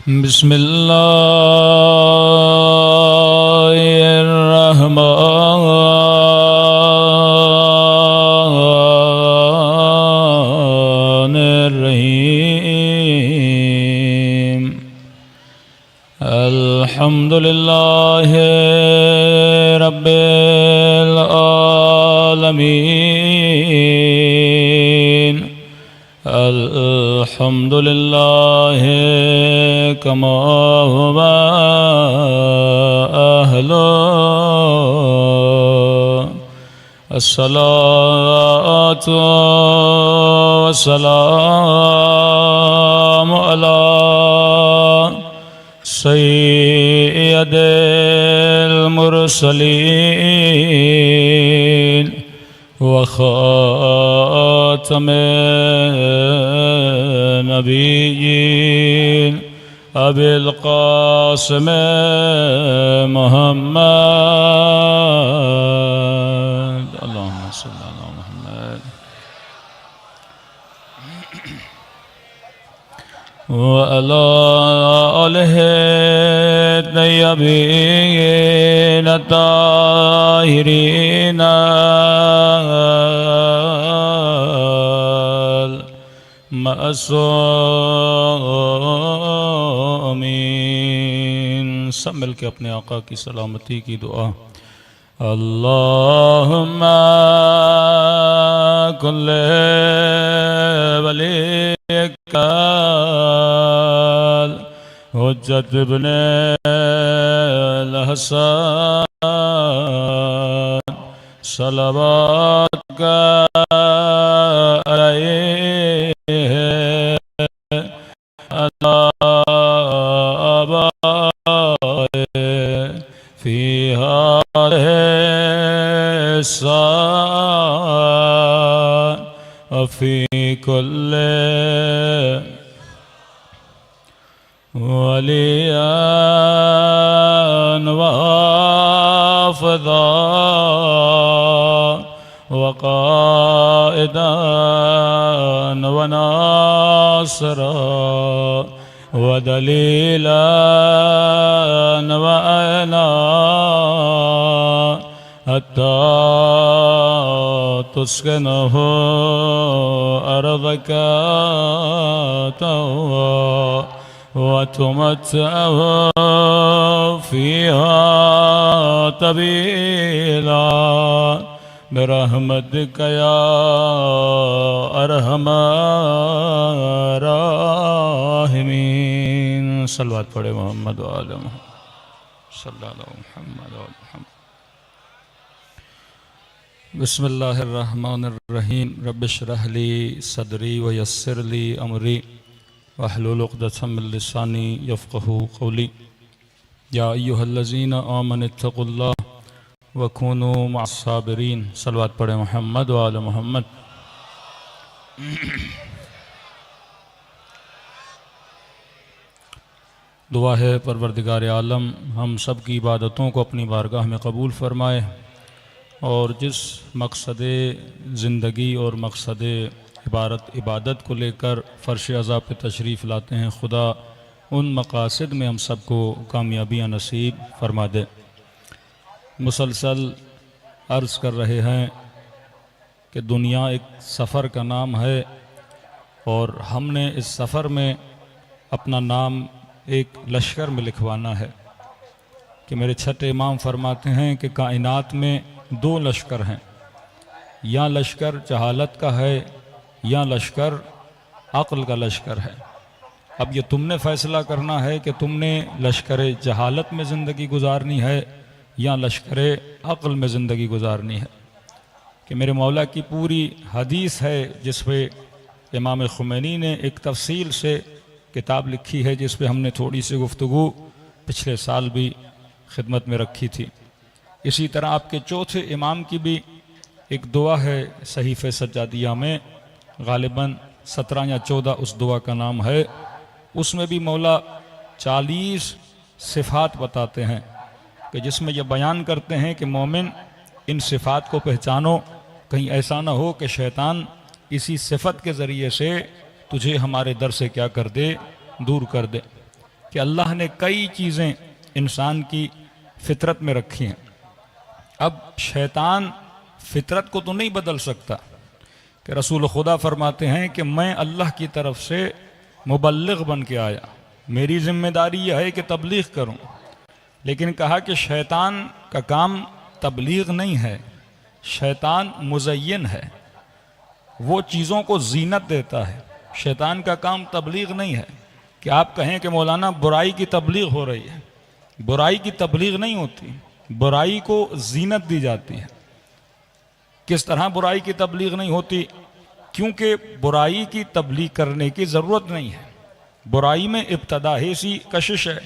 बिस्मिल्लाहिर्रहमानिर्रहीम। अल्हम्दुलिल्लाहि रब्बिल आलमीन। अल्हम्दुलिल्लाहि कमा हुवा अहलो। अस्सलातु वस्सलामु अला सय्यदिल मुरसलीन व खातमिन नबिय्यीन अबिल क़ासिम मुहम्मद। अल्लाहुम्मा सल्लि अला मुहम्मद व अला आलिहि तय्यबीन ताहिरीन मअसूमीन। सब मिल के अपने आका की सलामती की दुआ। अल्लाहुम्मा कुल्ले वलिका हुज्जत इब्ने अल-हसन सलवात का फी कुल्ल वलियान वाफ़दा वक़ाइदान वनासरा वदलीलान वअना हत्ता तुस्किनहु अर्दका तवा वतुमत्तअहु फ़ीहा तबीला बिरहमतिका या अरहमर राहिमीन। सल्लल्लाहु पढ़े मोहम्मद व आले मोहम्मद सल्लल्लाहु मुहम्मद व मुहम्मद। बिस्मिल्लाहिर्रहमानिर्रहीम। रब्बिश्रह ली सदरी व यस्सिर ली अमरी वहलुल उक़दतम मिन लिसानी यफ़क़हू क़ौली। या अय्युहल्लज़ीना आमनुत्तक़ुल्लाह व कूनू मअस्साबिरीन। सल्लल्लाहु पढ़े मोहम्मद व आले मोहम्मद। दुआ है परवरदिगार आलम हम सब की इबादतों को अपनी बारगाह में कबूल फरमाए और जिस मकसद ज़िंदगी और मकसद इबादत को लेकर फ़र्श अज़ा पे तशरीफ़ लाते हैं, खुदा उन मकासद में हम सबको कामयाबियाँ नसीब फरमा दे। मुसलसल अर्ज़ कर रहे हैं कि दुनिया एक सफ़र का नाम है और हमने इस सफ़र में अपना नाम एक लश्कर में लिखवाना है कि मेरे छठे इमाम फरमाते हैं कि कायनात में दो लश्कर हैं, या लश्कर जहालत का है या लश्कर अक़ल का लश्कर है। अब ये तुमने फ़ैसला करना है कि तुमने लश्कर जहालत में ज़िंदगी गुजारनी है या लश्कर अक़ल में ज़िंदगी गुजारनी है। कि मेरे मौला की पूरी हदीस है जिस पे इमाम ख़ुमैनी ने एक तफसील से किताब लिखी है, जिस पे हमने थोड़ी सी गुफ्तगू पिछले साल भी खिदमत में रखी थी। इसी तरह आपके चौथे इमाम की भी एक दुआ है सहीफ़े सज्जादिया में, गालिबन 17 या 14 उस दुआ का नाम है। उसमें भी मौला 40 सिफ़ात बताते हैं कि जिसमें यह बयान करते हैं कि मोमिन इन सिफ़ात को पहचानो, कहीं ऐसा ना हो कि शैतान इसी सिफ़त के ज़रिए से तुझे हमारे दर से क्या कर दे, दूर कर दे। कि अल्लाह ने कई चीज़ें इंसान की फितरत में रखी हैं। अब शैतान फितरत को तो नहीं बदल सकता कि रसूल खुदा फरमाते हैं कि मैं अल्लाह की तरफ से मुबल्लिग बन के आया, मेरी जिम्मेदारी यह है कि तबलीग करूं। लेकिन कहा कि शैतान का काम तबलीग नहीं है, शैतान मुज़य्यन है, वो चीज़ों को जीनत देता है। शैतान का काम तबलीग नहीं है कि आप कहें कि मौलाना बुराई की तबलीग हो रही है। बुराई की तबलीग नहीं होती, बुराई को जीनत दी जाती है। किस तरह बुराई की तबलीग नहीं होती? क्योंकि बुराई की तबलीग करने की ज़रूरत नहीं है। बुराई में इब्तदा ही सी कशिश है।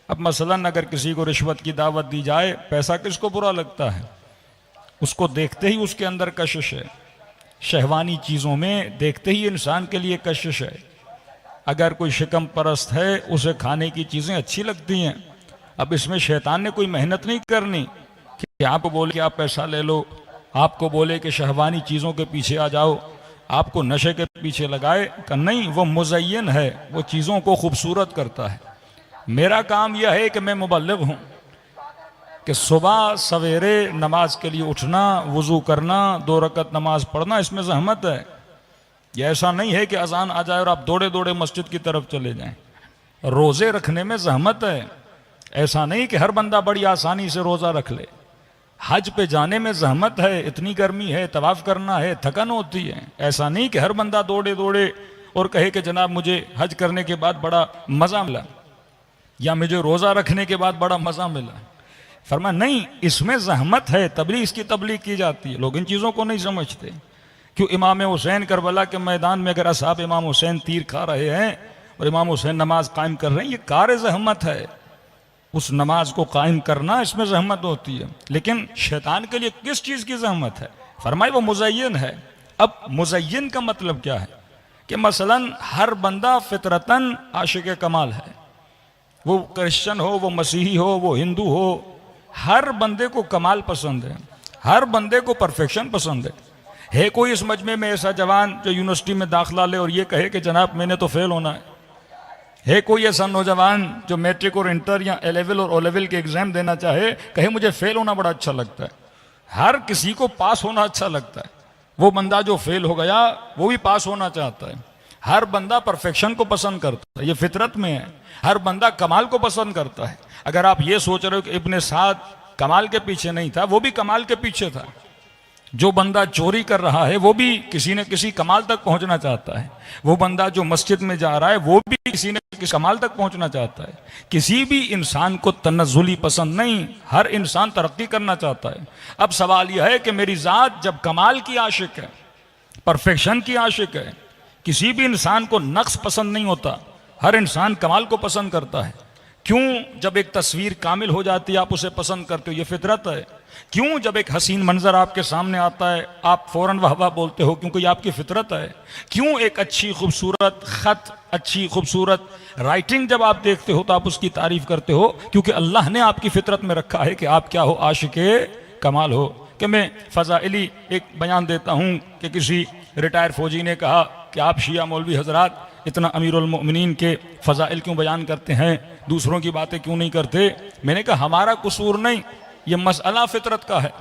अब मसलन अगर किसी को रिश्वत की दावत दी जाए, पैसा किसको बुरा लगता है? उसको देखते ही उसके अंदर कशिश है। शहवानी चीज़ों में देखते ही इंसान के लिए कशिश है। अगर कोई शिकम परस्त है, उसे खाने की चीज़ें अच्छी लगती हैं। अब इसमें शैतान ने कोई मेहनत नहीं करनी कि आपको बोले कि आप पैसा ले लो, आपको बोले कि शहवानी चीज़ों के पीछे आ जाओ, आपको नशे के पीछे लगाए। कि नहीं, वो मुज़य्यन है, वो चीज़ों को खूबसूरत करता है। मेरा काम यह है कि मैं मुबल्लिग हूँ कि सुबह सवेरे नमाज के लिए उठना, वज़ू करना, 2 रकत नमाज पढ़ना, इसमें ज़हमत है। यह ऐसा नहीं है कि अजान आ जाए और आप दौड़े दौड़े मस्जिद की तरफ चले जाएं। रोज़े रखने में ज़हमत है। ऐसा नहीं कि हर बंदा बड़ी आसानी से रोज़ा रख ले। हज पे जाने में ज़हमत है, इतनी गर्मी है, तवाफ़ करना है, थकन होती है। ऐसा नहीं कि हर बंदा दौड़े दौड़े और कहे कि जनाब मुझे हज करने के बाद बड़ा मज़ा मिला या मुझे रोज़ा रखने के बाद बड़ा मज़ा मिला। फरमाया नहीं, इसमें ज़हमत है, तबलीग इसकी तबलीग की जाती है। लोग इन चीज़ों को नहीं समझते। क्यों इमाम हुसैन करबला के मैदान में अगर असहाब इमाम हुसैन तीर खा रहे हैं और इमाम हुसैन नमाज कायम कर रहे हैं, ये कार ज़हमत है। उस नमाज को कायम करना, इसमें ज़हमत होती है। लेकिन शैतान के लिए किस चीज़ की ज़हमत है? फरमाए वो मुज़य्यन है। अब मुज़य्यन का मतलब क्या है? कि मसलन हर बंदा फितरतन आशिक कमाल है। वो क्रिश्चियन हो, वो मसीही हो, वो हिंदू हो, हर बंदे को कमाल पसंद है, हर बंदे को परफेक्शन पसंद है। कोई इस मजमे में ऐसा जवान जो यूनिवर्सिटी में दाखिला ले और ये कहे कि जनाब मैंने तो फेल होना है कोई ऐसा नौजवान जो मैट्रिक और इंटर या ए लेवल और ओ लेवल के एग्जाम देना चाहे, कहे मुझे फेल होना बड़ा अच्छा लगता है? हर किसी को पास होना अच्छा लगता है। वो बंदा जो फेल हो गया वो भी पास होना चाहता है। हर बंदा परफेक्शन को पसंद करता है, ये फितरत में है। हर बंदा कमाल को पसंद करता है। अगर आप ये सोच रहे हो कि इब्ने साद कमाल के पीछे नहीं था, वो भी कमाल के पीछे था। जो बंदा चोरी कर रहा है वो भी किसी न किसी कमाल तक पहुंचना चाहता है। वो बंदा जो मस्जिद में जा रहा है वो भी किसी न किसी कमाल तक पहुंचना चाहता है। किसी भी इंसान को तनज़्ज़ुली पसंद नहीं, हर इंसान तरक्की करना चाहता है। अब सवाल यह है कि मेरी ज़ात जब कमाल की आशिक है, परफेक्शन की आशिक है, किसी भी इंसान को नक्स पसंद नहीं होता, हर इंसान कमाल को पसंद करता है। क्यों जब एक तस्वीर कामिल हो जाती है आप उसे पसंद करते हो? ये फितरत है। क्यों जब एक हसीन मंजर आपके सामने आता है आप फौरन वाह वाह बोलते हो? क्योंकि ये आपकी फितरत है। क्यों एक अच्छी खूबसूरत खत, अच्छी खूबसूरत राइटिंग जब आप देखते हो तो आप उसकी तारीफ करते हो? क्योंकि अल्लाह ने आपकी फितरत में रखा है कि आप क्या हो, आशिके कमाल हो। कि मैं फ़ज़ाइली एक बयान देता हूँ कि किसी रिटायर फौजी ने कहा कि आप शिया मौलवी हजरात इतना अमीरुल मोमिनीन के फ़ज़ाइल क्यों बयान करते हैं, दूसरों की बातें क्यों नहीं करते? मैंने कहा हमारा कसूर नहीं, ये मसला फितरत का है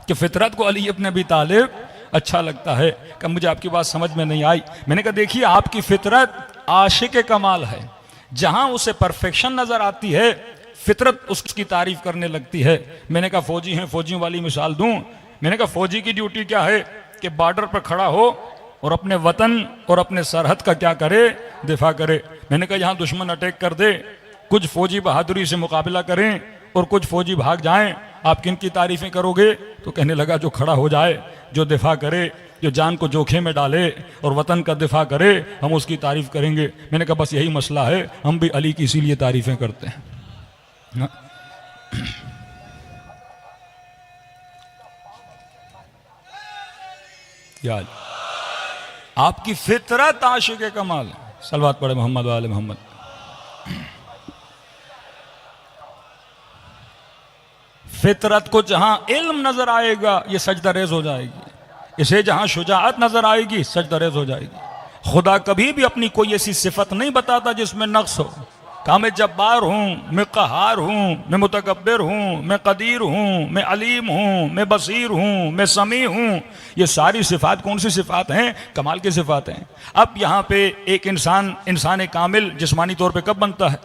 कि फितरत को अली इब्न अबी तालिब अच्छा लगता है। कि मुझे आपकी बात समझ में नहीं आई। मैंने कहा देखिए आपकी फितरत आशिक कमाल है, जहां उसे परफेक्शन नजर आती है फितरत उसकी तारीफ करने लगती है। मैंने कहा फौजी हैं, फौजियों वाली मिसाल दूं। मैंने कहा फौजी की ड्यूटी क्या है कि बॉर्डर पर खड़ा हो और अपने वतन और अपने सरहद का क्या करे, दिफा करे। मैंने कहा यहाँ दुश्मन अटैक कर दे, कुछ फौजी बहादुरी से मुकाबला करें और कुछ फौजी भाग जाएं, आप किन की तारीफें करोगे? तो कहने लगा जो खड़ा हो जाए, जो दिफा करे, जो जान को जोखे में डाले और वतन का दिफा करे, हम उसकी तारीफ करेंगे। मैंने कहा बस यही मसला है, हम भी अली की इसीलिए तारीफें करते हैं ना? याद आपकी फितरत आशिक कमाल है। सलवात पढ़े मोहम्मद वाले मोहम्मद। फितरत को जहां इल्म नजर आएगा ये सजदा रेज हो जाएगी, इसे जहां शुजाअत नजर आएगी सजदा रेज हो जाएगी। खुदा कभी भी अपनी कोई ऐसी सिफत नहीं बताता जिसमें नक्स हो। कहा मैं जब्बार हूँ, मैं क़हार हूँ, मैं मुतकब्बिर हूँ, मैं क़दीर हूँ, मैं अलीम हूँ, मैं बसीर हूँ, मैं समी हूँ। ये सारी सिफ़ात कौन सी सिफ़ात हैं? कमाल की सिफ़ात हैं। अब यहाँ पे एक इंसान कामिल जिस्मानी तौर पे कब बनता है?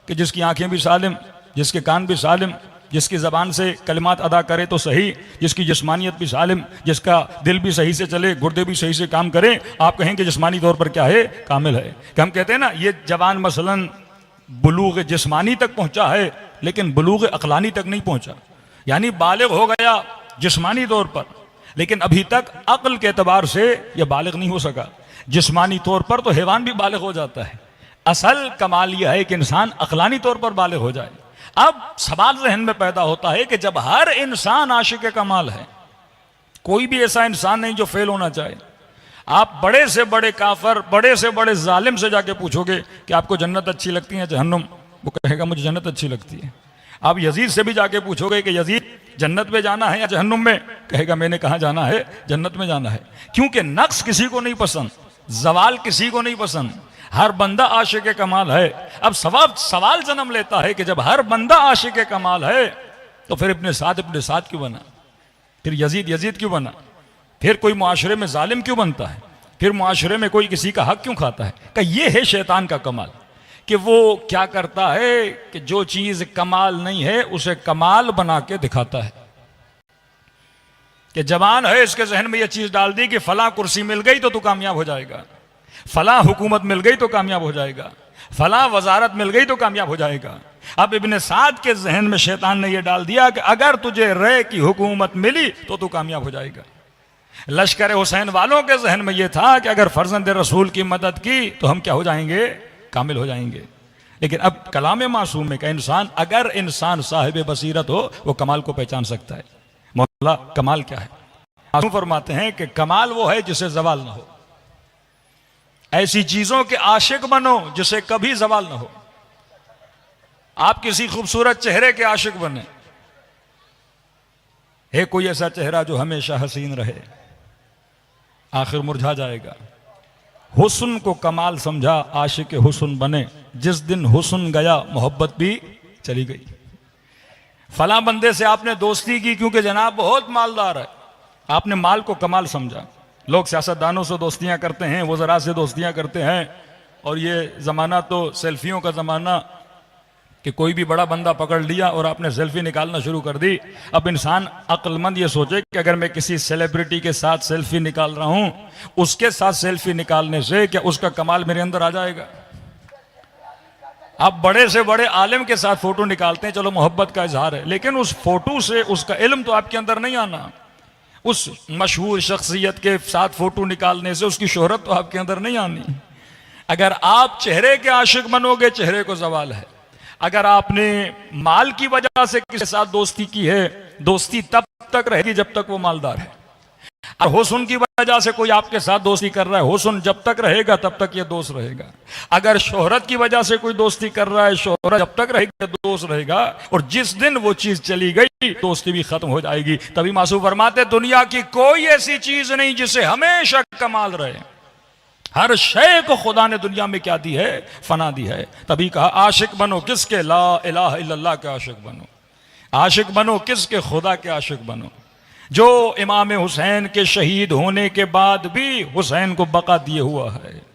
कि जिसकी आँखें भी सालिम, जिसके कान भी सालिम, जिसकी ज़बान से कलिमात अदा करे तो सही, जिसकी जिस्मानियत भी सालिम, जिसका दिल भी सही से चले, गुर्दे भी सही से काम करें। आप कहेंगे जिस्मानी तौर पर क्या है? कामिल है। कि हम कहते हैं ना ये जवान मसलन बुलूग जिस्मानी तक पहुंचा है लेकिन बुलूग अक़लानी तक नहीं पहुंचा, यानी बालिग हो गया जिस्मानी तौर पर लेकिन अभी तक अक्ल के एतबार से यह बालिग नहीं हो सका। जिस्मानी तौर पर तो हैवान भी बालिग हो जाता है, असल कमाल यह है कि इंसान अक़लानी तौर पर बालिग हो जाए। अब सवाल जहन में पैदा होता है कि जब हर इंसान आशिक कमाल है, कोई भी ऐसा इंसान नहीं जो फेल होना चाहे। आप बड़े से बड़े काफर, बड़े से बड़े जालिम से जाके पूछोगे कि आपको जन्नत अच्छी लगती है जहन्नुम, वो कहेगा मुझे जन्नत अच्छी लगती है। आप यजीद से भी जाके पूछोगे कि यजीद जन्नत में जाना है या जहन्नुम में, कहेगा मैंने कहाँ जाना है? जन्नत में जाना है। क्योंकि नक्स किसी को नहीं पसंद, जवाल किसी को नहीं पसंद, हर बंदा आशिक कमाल है। अब सवाल जन्म लेता है कि जब हर बंदा आशिक कमाल है तो फिर अपने साथ क्यों बना? फिर यजीद क्यों बना? फिर कोई मुआशरे में जालिम क्यों बनता है? फिर मुआशरे में कोई किसी का हक क्यों खाता है? कि ये है शैतान का कमाल कि वो क्या करता है कि जो चीज कमाल नहीं है उसे कमाल बना के दिखाता है। कि जवान है, इसके जहन में यह चीज डाल दी कि फला कुर्सी मिल गई तो तू कामयाब हो जाएगा, फला हुकूमत मिल गई तो कामयाब हो जाएगा, फला वजारत मिल गई तो कामयाब हो जाएगा। अब इब्ने साद के जहन में शैतान ने यह डाल दिया कि अगर तुझे रे की हुकूमत मिली तो तू कामयाब हो जाएगा। लश्कर हुसैन वालों के जहन में यह था कि अगर फर्जंद रसूल की मदद की तो हम क्या हो जाएंगे? कामिल हो जाएंगे। लेकिन अब कलाम मासूम में का इंसान, अगर इंसान साहिब बसीरत हो वो कमाल को पहचान सकता है। मौला कमाल क्या है? मासूम फरमाते हैं कि कमाल वो है जिसे जवाल ना हो। ऐसी चीजों के आशिक बनो जिसे कभी जवाल ना हो। आप किसी खूबसूरत चेहरे के आशिक बने, है कोई ऐसा चेहरा जो हमेशा हसीन रहे, आखिर मुरझा जाएगा। हुस्न को कमाल समझा, आशिक हुस्न बने, जिस दिन हुस्न गया मोहब्बत भी चली गई। फला बंदे से आपने दोस्ती की क्योंकि जनाब बहुत मालदार है, आपने माल को कमाल समझा। लोग सियासतदानों से दोस्तियां करते हैं, वज़रा से दोस्तियां करते हैं, और ये ज़माना तो सेल्फियों का ज़माना कि कोई भी बड़ा बंदा पकड़ लिया और आपने सेल्फी निकालना शुरू कर दी। अब इंसान अक्लमंद ये सोचे कि अगर मैं किसी सेलिब्रिटी के साथ सेल्फी निकाल रहा हूं, उसके साथ सेल्फी निकालने से क्या उसका कमाल मेरे अंदर आ जाएगा? आप बड़े से बड़े आलिम के साथ फोटो निकालते हैं, चलो मोहब्बत का इजहार है, लेकिन उस फोटो से उसका इल्म तो आपके अंदर नहीं आना। उस मशहूर शख्सियत के साथ फोटो निकालने से उसकी शोहरत तो आपके अंदर नहीं आनी। अगर आप चेहरे के आशिक बनोगे, चेहरे को जवाल है। अगर आपने माल की वजह से किसी के साथ दोस्ती की है, दोस्ती तब तक रहेगी जब तक वो मालदार है। और हुस्न की वजह से कोई आपके साथ दोस्ती कर रहा है, हुस्न जब तक रहेगा तब तक ये दोस्त रहेगा। अगर शोहरत की वजह से कोई दोस्ती कर रहा है, शोहरत जब तक रहेगी दोस्त रहेगा, और जिस दिन वो चीज चली गई दोस्ती भी खत्म हो जाएगी। तभी मासूम फरमाते दुनिया की कोई ऐसी चीज नहीं जिसे हमेशा कमाल रहे। हर शय को खुदा ने दुनिया में क्या दी है? फना दी है। तभी कहा आशिक बनो किसके? ला इलाहा इल्लल्लाह के आशिक बनो। आशिक बनो किसके? खुदा के आशिक बनो, जो इमाम हुसैन के शहीद होने के बाद भी हुसैन को बका दिए हुआ है।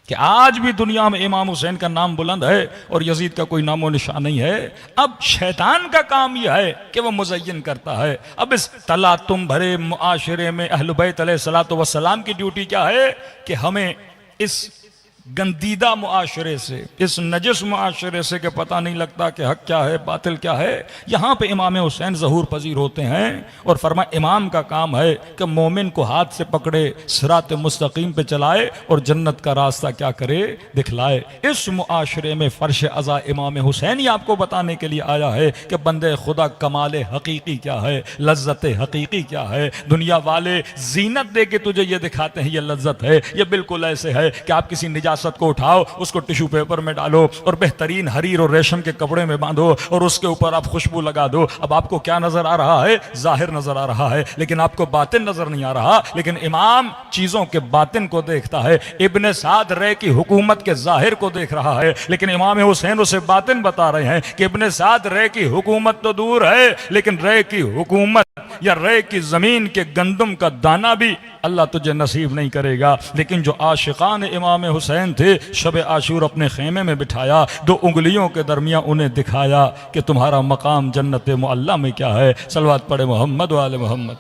कि आज भी दुनिया में इमाम हुसैन का नाम बुलंद है और यजीद का कोई नामो निशान नहीं है। अब शैतान का काम यह है कि वह मुज़य्यन करता है। अब इस तलातुम भरे मुआशरे में अहले बैत अलैहिस्सलातु वस्सलाम की ड्यूटी क्या है? कि हमें इस गंदीदा मुआशरे से, इस नजस मुआशरे से, कि पता नहीं लगता कि हक क्या है बातिल क्या है, यहाँ पे इमाम हुसैन ज़हूर पजीर होते हैं। और फरमा इमाम का काम है कि मोमिन को हाथ से पकड़े, सिरात मुस्तकीम पे चलाए और जन्नत का रास्ता क्या करे? दिखलाए। इस मुआशरे में फ़र्श अज़ा इमाम हुसैन ही आपको बताने के लिए आया है कि बंदे खुदा कमाल हकीकी क्या है, लज्जत हकीकी क्या है। दुनिया वाले जीनत दे के तुझे ये दिखाते हैं ये लज्जत है, ये बिल्कुल ऐसे है कि आप किसी नजासत को उठाओ, उसको टिश्यू पेपर में डालो और बेहतरीन हरीर और रेशम के कपड़े में बांधो और उसके ऊपर आप खुशबू लगा दो। अब आपको क्या नजर आ रहा है? जाहिर नजर आ रहा है, लेकिन आपको बातिन नजर नहीं आ रहा। लेकिन इमाम चीजों के बातिन को देखता है। इब्ने साद रे की हुकूमत के जाहिर को देख रहा है, लेकिन इमाम हुसैन उसे बातिन बता रहे हैं कि इब्ने साद रे की हुकूमत तो दूर है, लेकिन रे की हुकूमत या रे की जमीन के गंदम का दाना भी अल्लाह तुझे नसीब नहीं करेगा। लेकिन जो आशिकान इमाम हुसैन थे, शब आशूर अपने खेमे में बिठाया, दो उंगलियों के दरमियान उन्हें दिखाया कि तुम्हारा मकाम जन्नत मुअल्ला में क्या है। सलवात पढ़े मोहम्मद वाले मोहम्मद।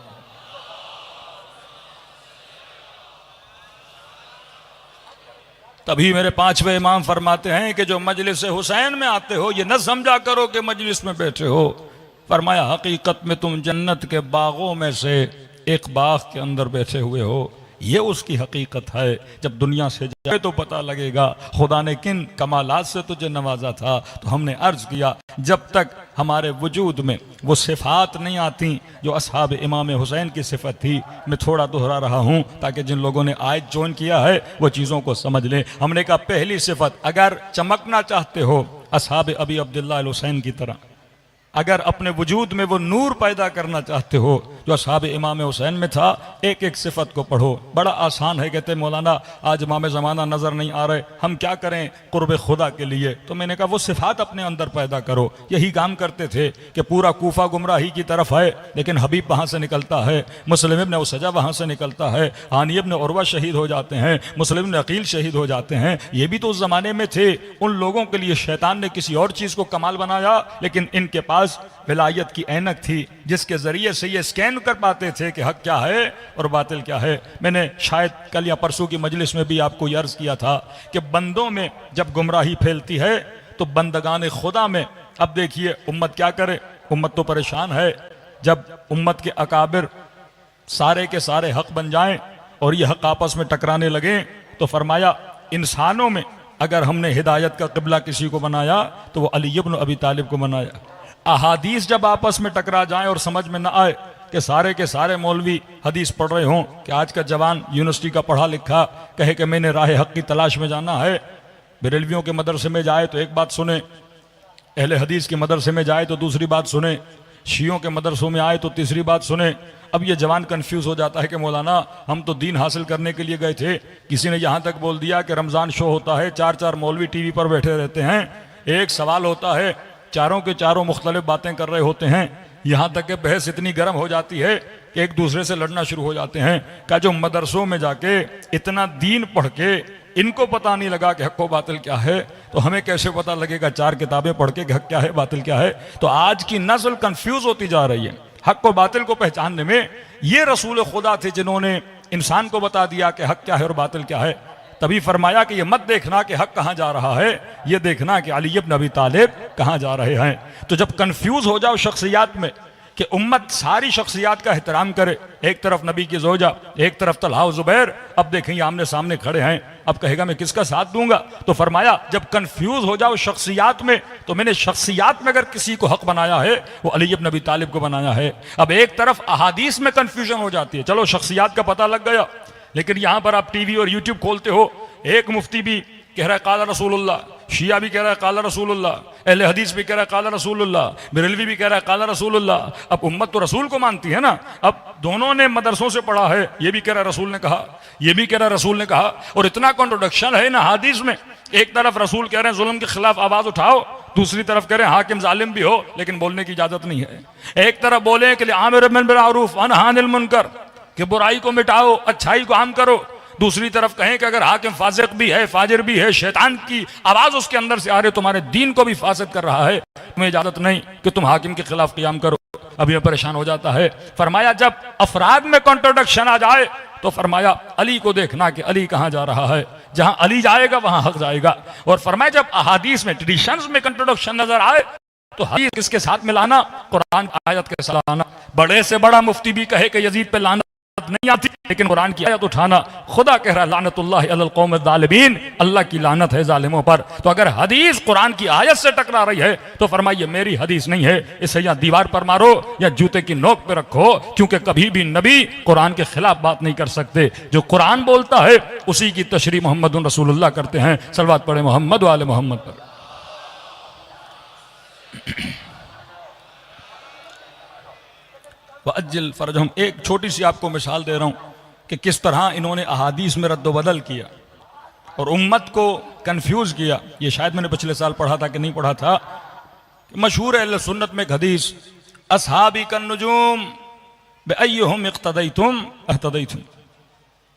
तभी मेरे पांचवें इमाम फरमाते हैं कि जो मजलिस हुसैन में आते हो, ये न समझा करो कि मजलिस में बैठे हो। फरमाया हकीकत में तुम जन्नत के बागों में से एक बाग के अंदर बैठे हुए हो। ये उसकी हकीकत है। जब दुनिया से जाए तो पता लगेगा खुदा ने किन कमालात से तुझे नवाजा था। तो हमने अर्ज किया, जब तक हमारे वजूद में वो सिफात नहीं आती जो असहाब इमाम हुसैन की सिफत थी। मैं थोड़ा दोहरा रहा हूँ ताकि जिन लोगों ने आज ज्वाइन किया है वो चीज़ों को समझ लें। हमने कहा पहली सिफत, अगर चमकना चाहते हो असहाब अबी अब्दुल्लाह अल हुसैन की तरह, अगर अपने वजूद में वो नूर पैदा करना चाहते हो जो असहाब इमाम हुसैन में था, एक एक सिफत को पढ़ो। बड़ा आसान है। कहते मौलाना आज इमाम ज़माना नज़र नहीं आ रहे, हम क्या करें कुर्ब खुदा के लिए? तो मैंने कहा वो सिफात अपने अंदर पैदा करो। यही काम करते थे कि पूरा कूफा गुमराही की तरफ है, लेकिन हबीब वहाँ से निकलता है, मुस्लिम इब्न उसजा वहाँ से निकलता है, हानी इब्न उरवा शहीद हो जाते हैं, मुस्लिम इब्न अकील शहीद हो जाते हैं। ये भी तो उस ज़माने में थे। उन लोगों के लिए शैतान ने किसी और चीज़ को कमाल बनाया, लेकिन इनके पास विलायत की ऐनक थी जिसके जरिए से ये स्कैन कर पाते थे कि हक क्या है और बातिल क्या है। मैंने शायद कल या परसों की मजलिस में भी आपको ये अर्ज किया था कि बंदों में जब गुमराही फैलती है तो बंदगान खुदा में, अब देखिए उम्मत क्या करे, उम्मत तो परेशान है। जब उम्मत के अकाबिर सारे के सारे हक बन जाएं और ये हक आपस में टकराने लगे, तो फरमाया इंसानों में अगर हमने हिदायत का क़िबला किसी को बनाया तो वो अली इब्न अबी तालिब को बनाया। अहादीस जब आपस में टकरा जाएं और समझ में ना आए कि सारे के सारे मौलवी हदीस पढ़ रहे हों, कि आज का जवान यूनिवर्सिटी का पढ़ा लिखा कहे कि मैंने राह हक की तलाश में जाना है, बरेलवियों के मदरसे में जाए तो एक बात सुने, अहले हदीस के मदरसे में जाए तो दूसरी बात सुने, शियों के मदरसों में आए तो तीसरी बात सुने। अब ये जवान कंफ्यूज हो जाता है कि मौलाना हम तो दीन हासिल करने के लिए गए थे, किसी ने यहाँ तक बोल दिया कि रमज़ान शो होता है, चार चार मौलवी टीवी पर बैठे रहते हैं, एक सवाल होता है, चारों के चारों मुख्तलिफ बातें कर रहे होते हैं, यहाँ तक कि बहस इतनी गर्म हो जाती है कि एक दूसरे से लड़ना शुरू हो जाते हैं। क्या जो मदरसों में जाके इतना दीन पढ़ के इनको पता नहीं लगा कि हक व बातिल क्या है, तो हमें कैसे पता लगेगा चार किताबें पढ़ के हक क्या है बातिल क्या है? तो आज की नस्ल कंफ्यूज होती जा रही है हक व बातिल को पहचानने में। ये रसूल खुदा थे जिन्होंने इंसान को बता दिया कि हक क्या है और बातिल क्या है। तभी फरमाया कि ये मत देखना कि हक कहाँ जा रहा है, ये देखना कि अली इब्न अबी तालिब कहाँ जा रहे हैं। तो जब कंफ्यूज हो जाओ शख्सियात में कि उम्मत सारी शख्सियात का एहतराम करे, एक तरफ नबी की जोजा, एक तरफ तलहा ज़ुबैर, अब देखें आमने सामने खड़े हैं, अब कहेगा मैं किसका साथ दूंगा? तो फरमाया जब कंफ्यूज हो जाओ शख्सियात में, तो मैंने शख्सियात में अगर किसी को हक बनाया है वो अली इब्न अबी तालिब को बनाया है। अब एक तरफ अहादीस में कंफ्यूजन हो जाती है, चलो शख्सियात का पता लग गया, लेकिन यहां पर आप टीवी और यूट्यूब खोलते हो, एक मुफ्ती भी कह रहा है काला रसूलुल्लाह, शिया भी कह रहा है काला रसूलुल्लाह, अहले हदीस भी कह रहा है काला रसूलुल्लाह, बरेलवी भी कह रहा है काला रसूलुल्लाह। अब उम्मत तो रसूल को मानती है ना, अब दोनों ने मदरसों से पढ़ा है, ये भी कह रहा है रसूल ने कहा, ये भी कह रहा है रसूल ने कहा, और इतना कॉन्ट्रोडक्शन है ना हदीस में। एक तरफ रसूल कह रहे हैं जुल्म के खिलाफ आवाज उठाओ, दूसरी तरफ कह रहे हैं हाकिम जालिम भी हो लेकिन बोलने की इजाजत नहीं है। एक तरफ बोले कि आमिर बिल मारूफ व नही अनिल मुनकर, कि बुराई को मिटाओ अच्छाई को आम करो, दूसरी तरफ कहें कि अगर हाकिम फासिक भी है, फाजिर भी है, शैतान की आवाज उसके अंदर से आ रही, तुम्हारे दीन को भी फासिद कर रहा है, तुम्हें इजाजत नहीं कि तुम हाकिम के खिलाफ क़ियाम करो। अब यह परेशान हो जाता है। फरमाया जब अफराद में कॉन्ट्रोडक्शन आ जाए तो फरमाया अली को देखना कि अली कहाँ जा रहा है, जहां अली जाएगा वहां हक जाएगा। और फरमाया जब अहादीस में ट्रेडिशंस में कॉन्ट्रोडक्शन नजर आए तो हदीस किसके साथ मिलाना, कुरान की आयत के साथ लाना। बड़े से बड़ा मुफ्ती भी कहे कि यजीद पे लाना नहीं आती, लेकिन कुरान की आयत उठाना, खुदा कह रहा है लानतुल्लाहि अलल कौम ज़ालिमीन, अल्लाह की लानत है जालिमों पर। तो अगर हदीस कुरान की आयत से टकरा रही है तो फरमाइए मेरी हदीस नहीं है, इसे या दीवार पर मारो या जूते की नोक पे रखो, क्योंकि कभी भी नबी कुरान के खिलाफ बात नहीं कर सकते। जो कुरान बोलता है उसी की तशरीह मोहम्मद रसूलुल्लाह करते हैं। सलवात पढ़े मोहम्मद वाले मोहम्मद पर। वअज्जिल फरजहुम, एक छोटी सी आपको मिसाल दे रहा हूं कि किस तरह इन्होंने अहादीस में रद्दबदल किया और उम्मत को कंफ्यूज किया। ये शायद मैंने पिछले साल पढ़ा था कि नहीं पढ़ा था। मशहूर है सुन्नत में एक हदीस, अस्हाबी कन नुजूम बिअय्युहुम इक्तदैतुम अहतदैतुम,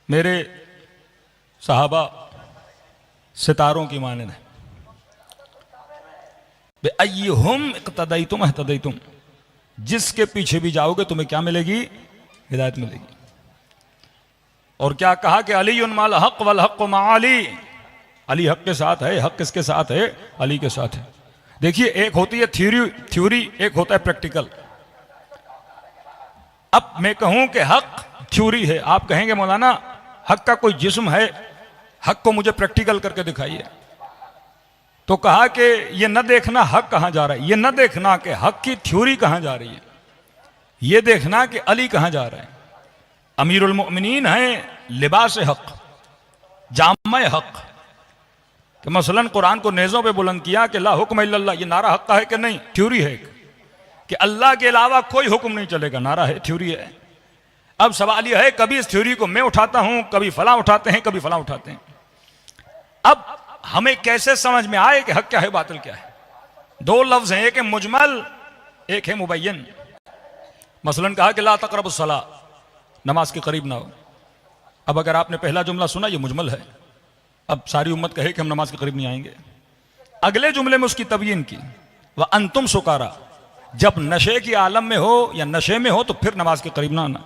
मेरे सहाबा सितारों की मानद है। बिअय्युहुम इक्तदैतुम अहतदैतुम, जिसके पीछे भी जाओगे तुम्हें क्या मिलेगी? हिदायत मिलेगी। और क्या कहा कि अली माल हक वल हक मा अली, अली हक के साथ है, हक किसके साथ है? अली के साथ है। देखिए एक होती है थ्योरी, एक होता है प्रैक्टिकल। अब मैं कहूं कि हक थ्योरी है, आप कहेंगे मौलाना हक का कोई जिस्म है, हक को मुझे प्रैक्टिकल करके दिखाइए। तो कहा कि ये न देखना हक कहां जा रहा है, ये न देखना कि हक की थ्योरी कहां जा रही है, ये देखना कि अली कहां जा रहा है। अमीरुल मोमिनीन है, लिबास हक, जामा हक। कि मसलन कुरान को नेज़ों पे बुलंद किया कि ला हुक्म इल्लल्लाह, ये नारा हक का है कि नहीं? थ्योरी है कि अल्लाह के अलावा कोई हुक्म नहीं चलेगा, नारा है, थ्योरी है। अब सवाल यह है, कभी इस थ्योरी को मैं उठाता हूं, कभी फलां उठाते हैं, कभी फलां उठाते हैं। अब हमें कैसे समझ में आए कि हक क्या है, बातिल क्या है? दो लफ्ज हैं, एक है मुजमल, एक है मुबय्यन। मसलन कहा कि ला तक़रबुस सला, नमाज के करीब ना हो। अब अगर आपने पहला जुमला सुना, ये मुजमल है, अब सारी उम्मत कहे कि हम नमाज के करीब नहीं आएंगे। अगले जुमले में उसकी तबयीन की, वह अंतुम सुकारा, जब नशे की आलम में हो या नशे में हो तो फिर नमाज के करीब ना आना,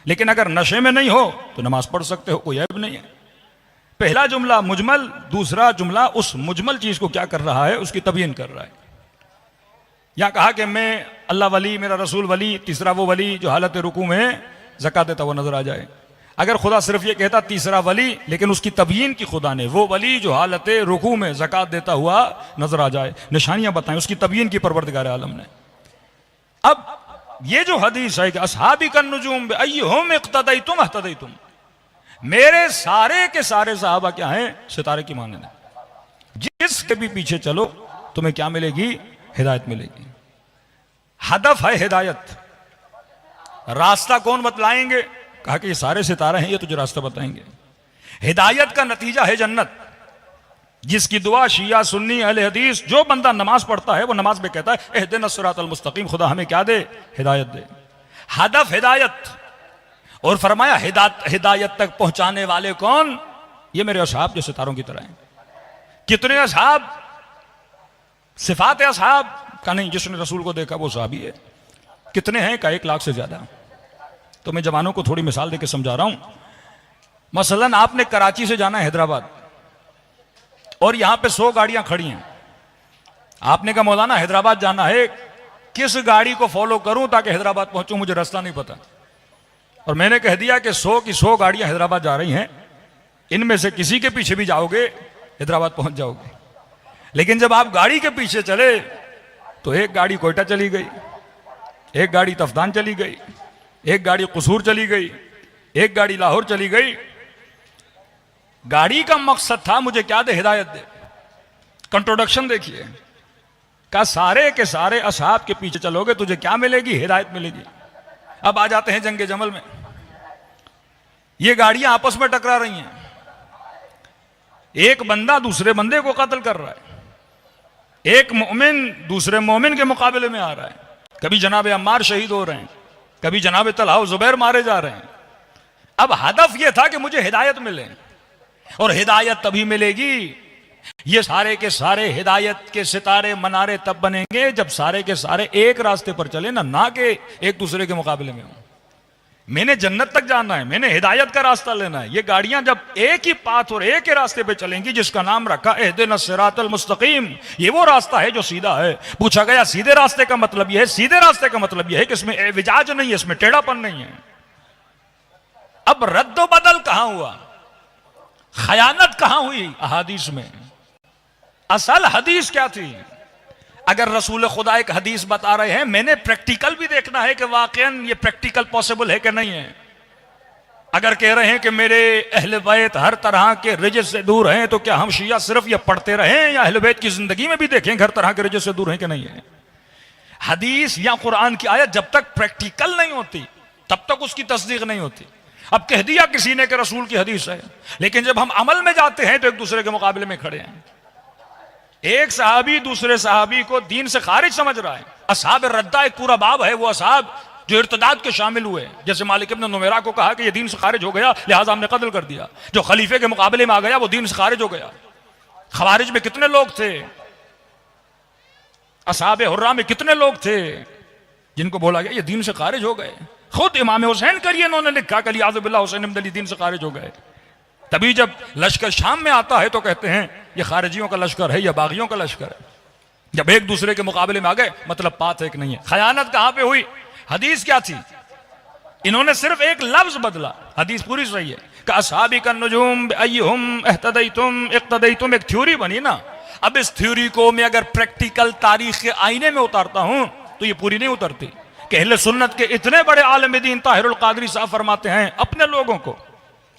लेकिन अगर नशे में नहीं हो तो नमाज पढ़ सकते हो, कोई ऐब नहीं है। पहला जुमला मुजमल, दूसरा जुमला उस मुजमल चीज को क्या कर रहा है, उसकी तबयीन कर रहा है। यहां कहा कि मैं अल्लाह वली, मेरा रसूल वली, तीसरा वो वली जो हालत रुकू में ज़कात देता हुआ नजर आ जाए। अगर खुदा सिर्फ ये कहता तीसरा वली, लेकिन उसकी तबयीन की खुदा ने, वो वली जो हालत रुकू में ज़कात देता हुआ नजर आ जाए, निशानियां बताएं, उसकी तबयीन की परवरदिगार आलम ने। अब ये जो हदीस है कि अस्हाबी कन नुजूम बिअय्युहुम इक्तदैतुम अहतदैतुम, मेरे सारे के सारे सहाबा क्या हैं? सितारे की मानद है। जिसके भी पीछे चलो तुम्हें क्या मिलेगी? हिदायत मिलेगी। हदफ है हिदायत। रास्ता कौन बतलाएंगे? कहा कि ये सारे सितारे हैं, ये तुझे रास्ता बताएंगे। हिदायत का नतीजा है जन्नत। जिसकी दुआ शिया सुन्नी अहले हदीस, जो बंदा नमाज पढ़ता है वो नमाज में कहता है इहदिनस सिरातल मुस्तकीम, खुदा हमें क्या दे? हिदायत दे। हदफ हिदायत। और फरमाया हिदायत तक पहुंचाने वाले कौन? ये मेरे असहाब जो सितारों की तरह हैं। कितने असहाब? सिफात असहाब का नहीं, जिसने रसूल को देखा वो सहाबी है। कितने हैं? का 1 लाख से ज्यादा। तो मैं जवानों को थोड़ी मिसाल देकर समझा रहा हूं। मसलन आपने कराची से जाना है हैदराबाद और यहां पे 100 गाड़ियां खड़ी हैं। आपने कहा मौलाना हैदराबाद जाना है, किस गाड़ी को फॉलो करूं ताकि हैदराबाद पहुंचूं? मुझे रास्ता नहीं पता। और मैंने कह दिया कि 100 की 100 गाड़ियां हैदराबाद जा रही हैं, इनमें से किसी के पीछे भी जाओगे हैदराबाद पहुंच जाओगे। लेकिन जब आप गाड़ी के पीछे चले तो एक गाड़ी कोयटा चली गई, एक गाड़ी तफ्तान चली गई, एक गाड़ी कसूर चली गई, एक गाड़ी लाहौर चली गई। गाड़ी का मकसद था मुझे क्या दे? हिदायत दे। कंट्रोडक्शन देखिए, का सारे के सारे असहाब के पीछे चलोगे तुझे क्या मिलेगी? हिदायत मिलेगी। अब आ जाते हैं जंगे जमल में। ये गाड़ियां आपस में टकरा रही हैं, एक बंदा दूसरे बंदे को कत्ल कर रहा है, एक मोमिन दूसरे मोमिन के मुकाबले में आ रहा है। कभी जनाब अम्मार शहीद हो रहे हैं, कभी जनाब तलहा जुबैर मारे जा रहे हैं। अब हदफ यह था कि मुझे हिदायत मिले, और हिदायत तभी मिलेगी, ये सारे के सारे हिदायत के सितारे मनारे तब बनेंगे जब सारे के सारे एक रास्ते पर चले, ना कि एक दूसरे के मुकाबले में हो। मैंने जन्नत तक जाना है, मैंने हिदायत का रास्ता लेना है। ये गाड़ियां जब एक ही पाथ और एक ही रास्ते पे चलेंगी जिसका नाम रखा इहदिनस सिरातल मुस्तकीम, ये वो रास्ता है जो सीधा है। पूछा गया सीधे रास्ते का मतलब यह है? सीधे रास्ते का मतलब यह है कि इसमें विजाज नहीं है, इसमें टेढ़ापन नहीं है। अब रद्दो बदल कहां हुआ, खयानत कहां हुई अहादीस में? असल हदीस क्या थी? अगर रसूल खुदा एक हदीस बता रहे हैं, मैंने प्रैक्टिकल भी देखना है कि वाकईन ये प्रैक्टिकल पॉसिबल है कि नहीं है। अगर कह रहे हैं कि मेरे अहले बैत हर तरह के रिजिस से दूर हैं, तो क्या हम शिया सिर्फ ये पढ़ते रहें या अहले बैत की जिंदगी में भी देखें हर तरह के रिजिस से दूर हैं कि नहीं है? हदीस या कुरान की आयत जब तक प्रैक्टिकल नहीं होती तब तक उसकी तस्दीक नहीं होती। अब कह दिया किसी ने कि रसूल की हदीस है, लेकिन जब हम अमल में जाते हैं तो एक दूसरे के मुकाबले में खड़े हैं। एक सहाबी दूसरे सहाबी को दीन से खारिज समझ रहा है। असहाब रद्दा एक पूरा बाब है, वो असहाब जो इर्तदाद के शामिल हुए, जैसे मालिक इब्न नुमैरा को कहा कि ये दीन से खारिज हो गया लिहाजा हमने कत्ल कर दिया। जो खलीफे के मुकाबले में आ गया वो दीन से खारिज हो गया। खवारिज में कितने लोग थे, असहाब हुर्रा में कितने लोग थे जिनको बोला गया ये दीन से खारिज हो गए। खुद इमाम हुसैन करिए इन्होंने लिखा कि लियाज़ुबिल्लाह हुसैन इब्न अली दीन से खारिज हो गए। तभी जब लश्कर शाम में आता है तो कहते हैं ये खारिजियों का लश्कर है या बागियों का लश्कर है। जब एक दूसरे के मुकाबले में आ गए मतलब बात एक नहीं है। खयानत कहां पे हुई? हदीस क्या थी? इन्होंने सिर्फ एक लफ्ज बदला, हदीस पूरी सही है कि अस्हाबी का नुजूम अय्युहुम इह्तदैतुम इक्तदैतुम, एक थ्योरी बनी ना। अब इस थ्योरी को मैं अगर प्रैक्टिकल तारीख के आईने में उतारता हूं तो ये पूरी नहीं उतरती। कि अहले सुन्नत के इतने बड़े आलिम दीन ताहिरुल कादरी साहब फरमाते हैं अपने लोगों को,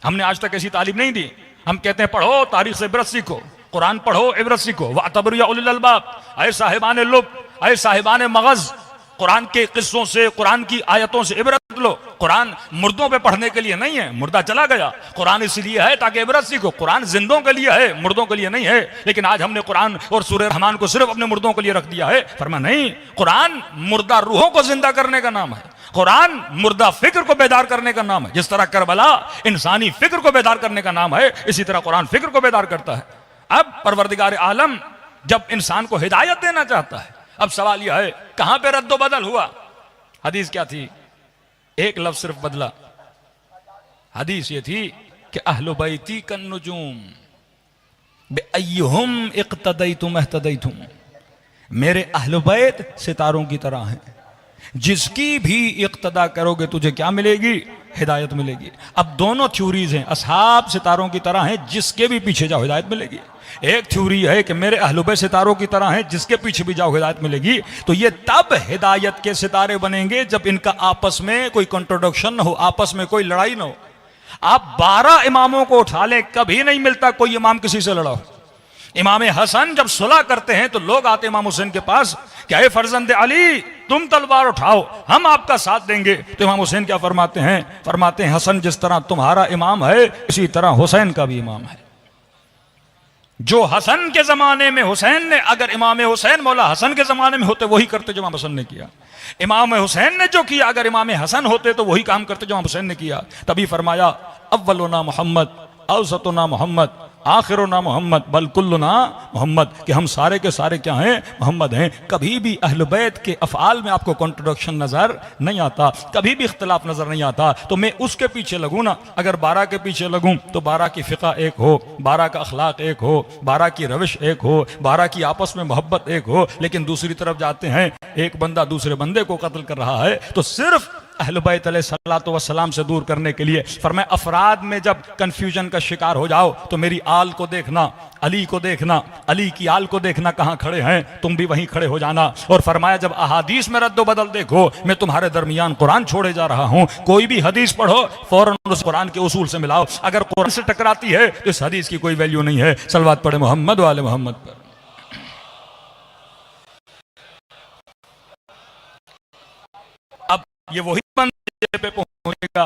हमने आज तक ऐसी तालीम नहीं दी, हम कहते हैं पढ़ो तारीख से इबरत सीखो, कुरान पढ़ो इबरत सीखो, वातबरु या उलिल अलबाब, अय साहिबान लुब, अय साहिबान मगज, कुरान के किस्सों से कुरान की आयतों से इबरत लो। कुरान मुर्दों पे पढ़ने के लिए नहीं है, मुर्दा चला गया, कुरान इसलिए है ताकि इबरत सीखो। कुरान जिंदों के लिए है, मुर्दों के लिए नहीं है। लेकिन आज हमने कुरान और सूरह रहमान को सिर्फ अपने मुर्दों के लिए रख दिया है। फरमा नहीं, कुरान मुर्दा रूहों को जिंदा करने का नाम है, कुरान मुर्दा फिक्र को बेदार करने का नाम है। जिस तरह करबला इंसानी फिक्र को बेदार करने का नाम है, इसी तरह कुरान फिक्र को बेदार करता है। अब परवरदिगार आलम जब इंसान को हिदायत देना चाहता है, अब सवाल यह है कहां पे रद्दो बदल हुआ? हदीस क्या थी? एक लफ्ज सिर्फ बदला। हदीस ये थी कि अहलु बैती कन नुजूम बिअय्युहुम इक्तदैतुम इह्तदैतुम, मेरे अहलु बैत सितारों की तरह हैं, जिसकी भी इक्तदा करोगे तुझे क्या मिलेगी? हिदायत मिलेगी। अब दोनों थ्योरीज हैं, असहाब सितारों की तरह हैं, जिसके भी पीछे जाओ हिदायत मिलेगी। एक थ्योरी है कि मेरे अहलु बैत सितारों की तरह हैं, जिसके पीछे भी जाओ हिदायत मिलेगी। तो ये तब हिदायत के सितारे बनेंगे जब इनका आपस में कोई कंट्रोडक्शन न हो, आपस में कोई लड़ाई न हो। आप 12 इमामों को उठा लें, कभी नहीं मिलता कोई इमाम किसी से लड़ा हो। इमाम हसन जब सुलह करते हैं तो लोग आते इमाम हुसैन के पास, क्या है फर्जंद अली तुम तलवार उठाओ हम आपका साथ देंगे। तो इमाम हुसैन क्या फरमाते हैं? फरमाते हैं हसन जिस तरह तुम्हारा इमाम है इसी तरह हुसैन का भी इमाम है। जो हसन के जमाने में हुसैन ने, अगर इमाम हुसैन मौला हसन के जमाने में होते वही करते जो इमाम हसन ने किया। इमाम हुसैन ने जो किया अगर इमाम हसन होते तो वही काम करते जो इमाम हुसैन ने किया। तभी फरमाया अव्वलुना मोहम्मद औसतुना मोहम्मद आखिरुना मोहम्मद बल कुल्लुना मोहम्मद, कि हम सारे के सारे क्या हैं? मोहम्मद हैं। कभी भी अहल बैत के अफ़आल में आपको कॉन्ट्रोडक्शन नजर नहीं आता, कभी भी इख्तलाफ नजर नहीं आता। तो मैं उसके पीछे लगूँ ना, अगर 12 के पीछे लगूँ तो 12 की फ़िक़ा एक हो, 12 का अखलाक एक हो, 12 की रविश एक हो, 12 की आपस में मोहब्बत एक हो। लेकिन दूसरी तरफ जाते हैं एक बंदा दूसरे बंदे को कत्ल कर रहा है, तो सिर्फ अहल बैत अलैहिस्सलातु वस्सलाम से दूर करने के लिए। फरमाया अफराद में जब कंफ्यूजन का शिकार हो जाओ तो मेरी आल को देखना, अली को देखना, अली की आल को देखना, कहां खड़े हैं तुम भी वहीं खड़े हो जाना। और फरमाया जब अहादीस में रद्दो बदल देखो, मैं तुम्हारे दरमियान कुरान छोड़े जा रहा हूं। कोई भी हदीस पढ़ो फौरन उस कुरान के उसूल से मिलाओ। अगर कुरान से टकराती है तो इस हदीस की कोई वैल्यू नहीं है। सलवात पढ़े मोहम्मद वाले मोहम्मद पर। अब ये वही पे पहुंचेगा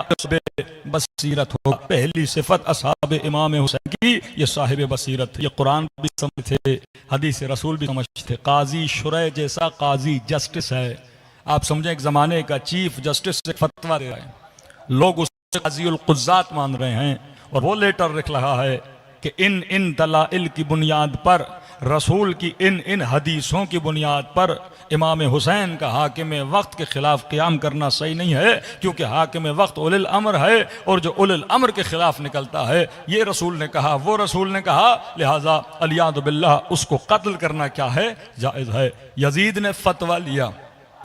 बसीरत हो। पहली सिफत असहाब इमाम हुसैन की ये साहिब बसीरत, ये कुरान भी समझते, हदीस रसूल भी समझते। काजी शुरै जैसा काजी जस्टिस है। आप समझें एक जमाने का चीफ जस्टिस से फतवा दे रहे हैं, लोग उसे काज़ीउल कुज़्ज़ात मान रहे हैं और वो लेटर लिख रहा है कि इन इन दलाइल की बुनियाद पर, रसूल की इन इन हदीसों की बुनियाद पर इमाम हुसैन का हाकिम वक्त के खिलाफ क़याम करना सही नहीं है, क्योंकि हाकिम वक्त उलिल अमर है और जो उलिल अमर के खिलाफ निकलता है ये रसूल ने कहा, वो रसूल ने कहा, लिहाजा अलियादु बिल्लाह उसको कत्ल करना क्या है? जायज़ है। यजीद ने फतवा लिया,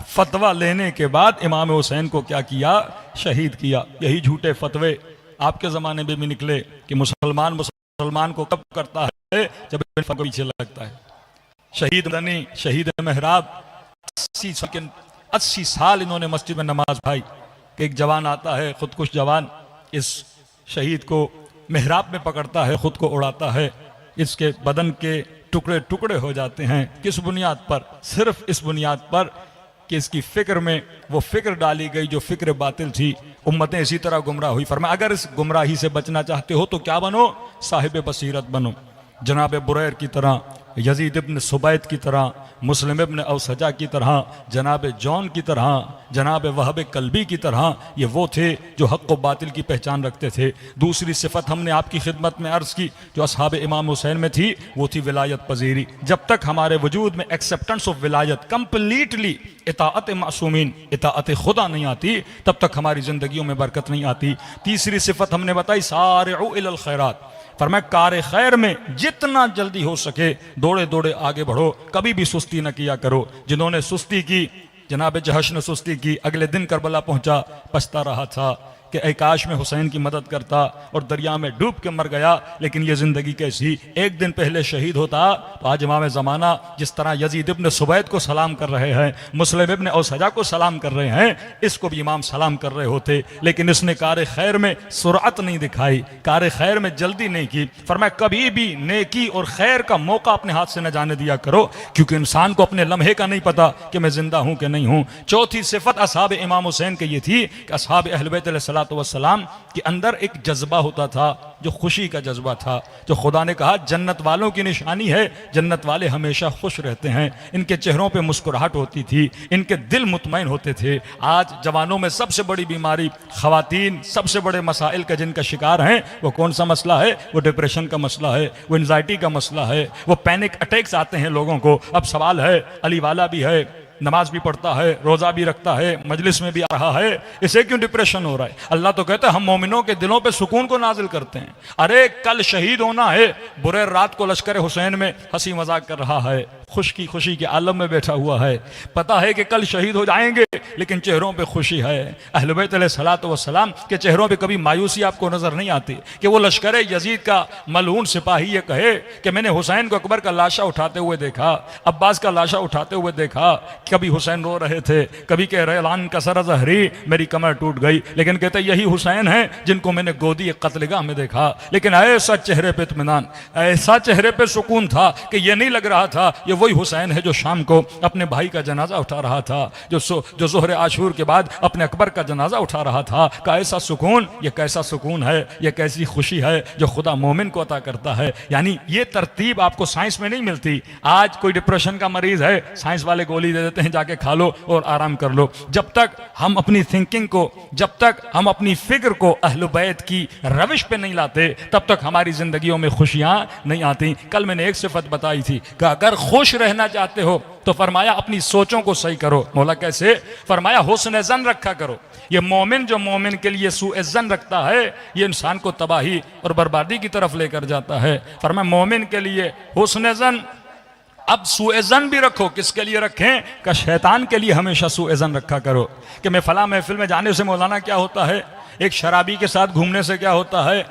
फतवा लेने के बाद इमाम हुसैन को क्या किया? शहीद किया। यही झूठे फतवे आपके ज़माने में भी निकले कि मुसलमान मुसलमान को कब करता है जब पीछे लगता है। शहीद मदनी, शहीद मेहराब 80 साल इन्होंने मस्जिद में नमाज भाई कि एक जवान आता है, खुदकुश जवान, इस शहीद को मेहराब में पकड़ता है, खुद को उड़ाता है, इसके बदन के टुकड़े टुकड़े हो जाते हैं। किस बुनियाद पर? सिर्फ इस बुनियाद पर कि इसकी फिक्र में वो फिक्र डाली गई जो फिक्र बातिल थी। उम्मतें इसी तरह गुमराह हुई। फरमाया अगर इस गुमराही से बचना चाहते हो तो क्या बनो? साहिब बसीरत बनो। जनाब बुरैर की तरह, यजीद इब्न सुबैत की तरह, मुस्लिम इब्न औसजा की तरह, जनाब जॉन की तरह, जनाब वहब कल्बी की तरह, ये वो थे जो हक़ व बातिल की पहचान रखते थे। दूसरी सिफत हमने आपकी खिदमत में अर्ज़ की जो असहाब इमाम हुसैन में थी, वो थी विलायत पजीरी। जब तक हमारे वजूद में एक्सेप्टेंस ऑफ विलायत, कंप्लीटली इताअत मासूमीन, इताअत खुदा नहीं आती, तब तक हमारी ज़िंदगियों में बरकत नहीं आती। तीसरी सिफत हमने बताई सारिउ इलल खैरात, फरमाया कार खैर में जितना जल्दी हो सके दौड़े दौड़े आगे बढ़ो, कभी भी सुस्ती न किया करो। जिन्होंने सुस्ती की, जनाब जहश ने सुस्ती की, अगले दिन करबला पहुंचा, पछता रहा था कि ऐ काश में हुसैन की मदद करता और दरिया में डूब के मर गया। लेकिन ये ज़िंदगी कैसी, एक दिन पहले शहीद होता तो आज इमाम ज़माना जिस तरह यजीद इब्न सुबैत को सलाम कर रहे हैं, मुस्लिम इब्न औसजा को सलाम कर रहे हैं, इसको भी इमाम सलाम कर रहे होते। लेकिन इसने कार खैर में सुरअत नहीं दिखाई, कार खैर में जल्दी नहीं की। फरमाया कभी भी नेकी और खैर का मौका अपने हाथ से न जाने दिया करो, क्योंकि इंसान को अपने लम्हे का नहीं पता कि मैं जिंदा हूँ कि नहीं हूँ। चौथी सिफत असहाब इमाम हुसैन के ये थी कि असहाब अहल बैत अलैहिस्सलाम के अंदर एक जज्बा होता था जो खुशी का जज्बा था, जो खुदा ने कहा जन्नत वालों की निशानी है, जन्नत वाले हमेशा खुश रहते हैं। इनके चेहरों पे मुस्कुराहट होती थी, इनके दिल मुतमईन होते थे। आज जवानों में सबसे बड़ी बीमारी, खवातीन सबसे बड़े मसाइल का जिनका शिकार हैं, वो कौन सा मसला है? वो डिप्रेशन का मसला है, वो एंजाइटी का मसला है, वो पैनिक अटैक्स आते हैं लोगों को। अब सवाल है, अली वाला भी है, नमाज भी पढ़ता है, रोज़ा भी रखता है, मजलिस में भी आ रहा है, इसे क्यों डिप्रेशन हो रहा है? अल्लाह तो कहता है हम मोमिनों के दिलों पे सुकून को नाजिल करते हैं। अरे कल शहीद होना है, बुरे रात को लश्कर हुसैन में हंसी मजाक कर रहा है, खुशी के आलम में बैठा हुआ है, पता है कि कल शहीद हो जाएंगे, लेकिन चेहरों पे खुशी है। अहले बैत अलैहिस्सलातु वस्सलाम के चेहरों पे कभी मायूसी आपको नजर नहीं आती कि वो लश्कर यजीद का मलऊन सिपाही ये कहे कि मैंने हुसैन को अकबर का लाशा उठाते हुए देखा, अब्बास का लाशा उठाते हुए देखा। कभी हुसैन रो रहे थे, कभी कह रहे लान कसर जहरी, मेरी कमर टूट गई, लेकिन कहते यही हुसैन है जिनको मैंने गोदी कत्लगाह में देखा। लेकिन ऐसा चेहरे पे इत्मीनान, ऐसा चेहरे पे सुकून था कि यह नहीं लग रहा था ये वही हुसैन है जो शाम को अपने भाई का जनाजा उठा रहा था, जो ज़ोहरे आशूर के बाद अपने अकबर का जनाजा उठा रहा था। का ऐसा सुकून, ये कैसा सुकून है, ये कैसी खुशी है जो खुदा मोमिन को अता करता है। यानी ये तरतीब आपको साइंस में नहीं मिलती। आज कोई डिप्रेशन का मरीज है, साइंस वाले गोली दे देते हैं, जाके खा लो और आराम कर लो। जब तक हम अपनी थिंकिंग को, जब तक हम अपनी फिक्र को अहले बैत की रविश पे नहीं लाते, तब तक हमारी जिंदगियों में खुशियां नहीं आती। कल मैंने एक सिफत बताई थी कि अगर खुश रहना चाहते हो तो फरमाया अपनी सोचों को सही करो। मौला कैसे? फरमाया हुस्न ज़न रखा करो। ये मोमिन जो मोमिन के लिए सूए ज़न रखता है, ये इंसान को तबाही और बर्बादी की तरफ लेकर जाता है। फरमाया मोमिन के लिए हुस्न ज़न। अब सूए ज़न भी रखो, किसके लिए रखें? का शैतान के लिए हमेशा सूए ज़न रखा करो कि मैं फला महफिल में जाने से मौलाना क्या होता है, एक शराबी के साथ घूमने से क्या होता है,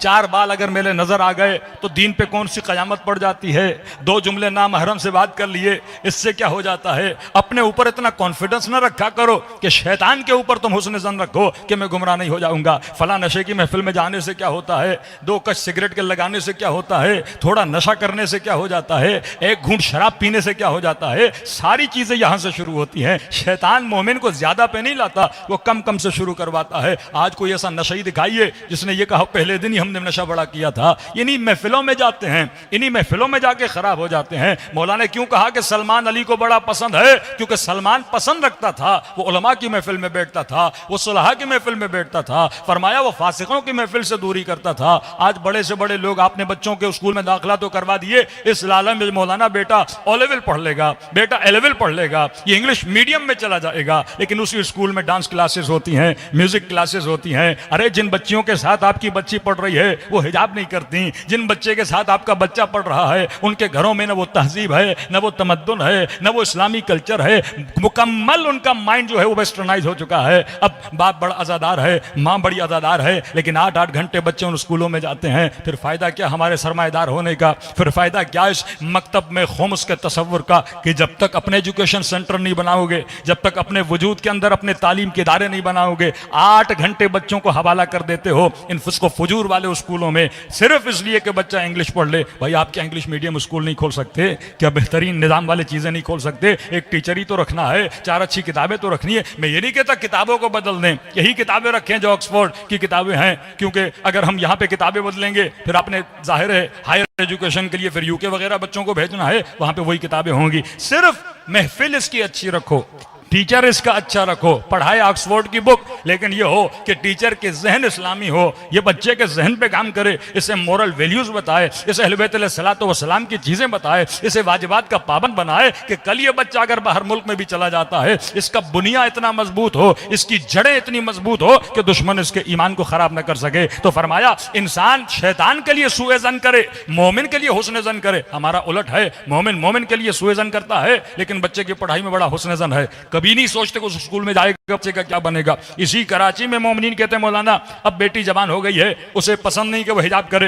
4 बाल अगर मेरे नजर आ गए तो दीन पे कौन सी कयामत पड़ जाती है, 2 जुमले नामहरम से बात कर लिए इससे क्या हो जाता है। अपने ऊपर इतना कॉन्फिडेंस ना रखा करो कि शैतान के ऊपर तुम हुस्न ज़न रखो कि मैं गुमराह नहीं हो जाऊंगा। फला नशे की महफिल में जाने से क्या होता है, 2 कश सिगरेट के लगाने से क्या होता है, थोड़ा नशा करने से क्या हो जाता है, 1 घूंट शराब पीने से क्या हो जाता है। सारी चीजें यहां से शुरू होती हैं। शैतान मोमिन को ज्यादा पे नहीं लाता, वो कम कम से शुरू करवाता है। आज कोई ऐसा नशई दिखाइए जिसने ये कहा पहले दिन ही हमने नशा बड़ा किया था। इन्हीं महफिलों में जाते हैं, इन्हीं महफिलों में जाके खराब हो जाते हैं। मौला ने क्यों कहा कि सलमान अली को बड़ा पसंद है? क्योंकि सलमान पसंद रखता था, वो उलमा की महफिल में बैठता था, वो सुलहा की महफिल में बैठता था। फरमाया वो फासिकों की महफिल से दूरी करता था। आज बड़े से बड़े लोग आपने बच्चों के स्कूल में दाखिला तो करवा दिए, इस लालम में मौलाना बेटा ओ लेवल पढ़ लेगा, बेटा ए लेवल पढ़ लेगा, ये इंग्लिश मीडियम में चला जाएगा, लेकिन उसी स्कूल में डांस क्लासेस होती हैं, म्यूजिक क्लासेस होती हैं। अरे जिन बच्चियों के साथ आपकी बच्ची पढ़ रही गई है वो हिजाब नहीं करती। जिन बच्चे के साथ आपका बच्चा पढ़ रहा है उनके घरों में न वो तहजीब है, न वो तमद्दुन है, न वो इस्लामी कल्चर है, मुकम्मल उनका माइंड जो है वो वेस्टर्नाइज हो चुका है। अब बाप बड़ा आज़ादार है, माँ बड़ी आज़ादार है, लेकिन 8-8 घंटे बच्चे उन स्कूलों में जाते हैं। फिर फ़ायदा क्या हमारे सरमाएदार होने का? फिर फ़ायदा क्या इस मकतब में खुम्स के तसव्वुर का कि जब तक अपने एजुकेशन सेंटर नहीं बनाओगे, जब तक अपने वजूद के अंदर अपने तालीम के इदारे नहीं बनाओगे, 8 घंटे बच्चों को हवाला कर देते हो इन फुस्को फजूर वाले स्कूलों में सिर्फ इसलिए कि बच्चा इंग्लिश पढ़ ले। भाई आप क्या इंग्लिश मीडियम स्कूल नहीं खोल सकते? क्या बेहतरीन निज़ाम वाली चीज़ें नहीं खोल सकते? एक टीचर ही तो रखना है, 4 अच्छी किताबें तो रखनी है। मैं ये नहीं कहता किताबों को बदल दें, यही किताबें रखें जो ऑक्सफोर्ड की किताबें हैं, क्योंकि अगर हम यहाँ पे किताबें बदलेंगे फिर आपने जाहिर है हायर एजुकेशन के लिए फिर यूके वगैरह बच्चों को भेजना है, वहाँ पे वही किताबें होंगी। सिर्फ महफिल इसकी अच्छी रखो, टीचर इसका अच्छा रखो, पढ़ाए ऑक्सफोर्ड की बुक, लेकिन ये हो कि टीचर के जहन इस्लामी हो, ये बच्चे के जहन पे काम करे, इसे मोरल वैल्यूज बताए, इसे अहले बैत अलैहिस्सलातु वस्सलाम की चीजें बताए, इसे वाजिबात का पाबंद बनाए कि कल ये बच्चा अगर बाहर मुल्क में भी चला जाता है इसका बुनिया इतना मजबूत हो, इसकी जड़ें इतनी मजबूत हो कि दुश्मन इसके ईमान को खराब न कर सके। तो फरमाया इंसान शैतान के लिए सूए जन करे, मोमिन के लिए हुस्न जन करे। हमारा उलट है, मोमिन के लिए सूए जन करता है लेकिन बच्चे की पढ़ाई में बड़ा हुस्न जन है। कभी नहीं सोचते कि उस स्कूल में जाएगा बच्चे का क्या बनेगा। इसी कराची में मोमिनीन कहते हैं मौलाना अब बेटी जवान हो गई है, उसे पसंद नहीं कि वो हिजाब करे।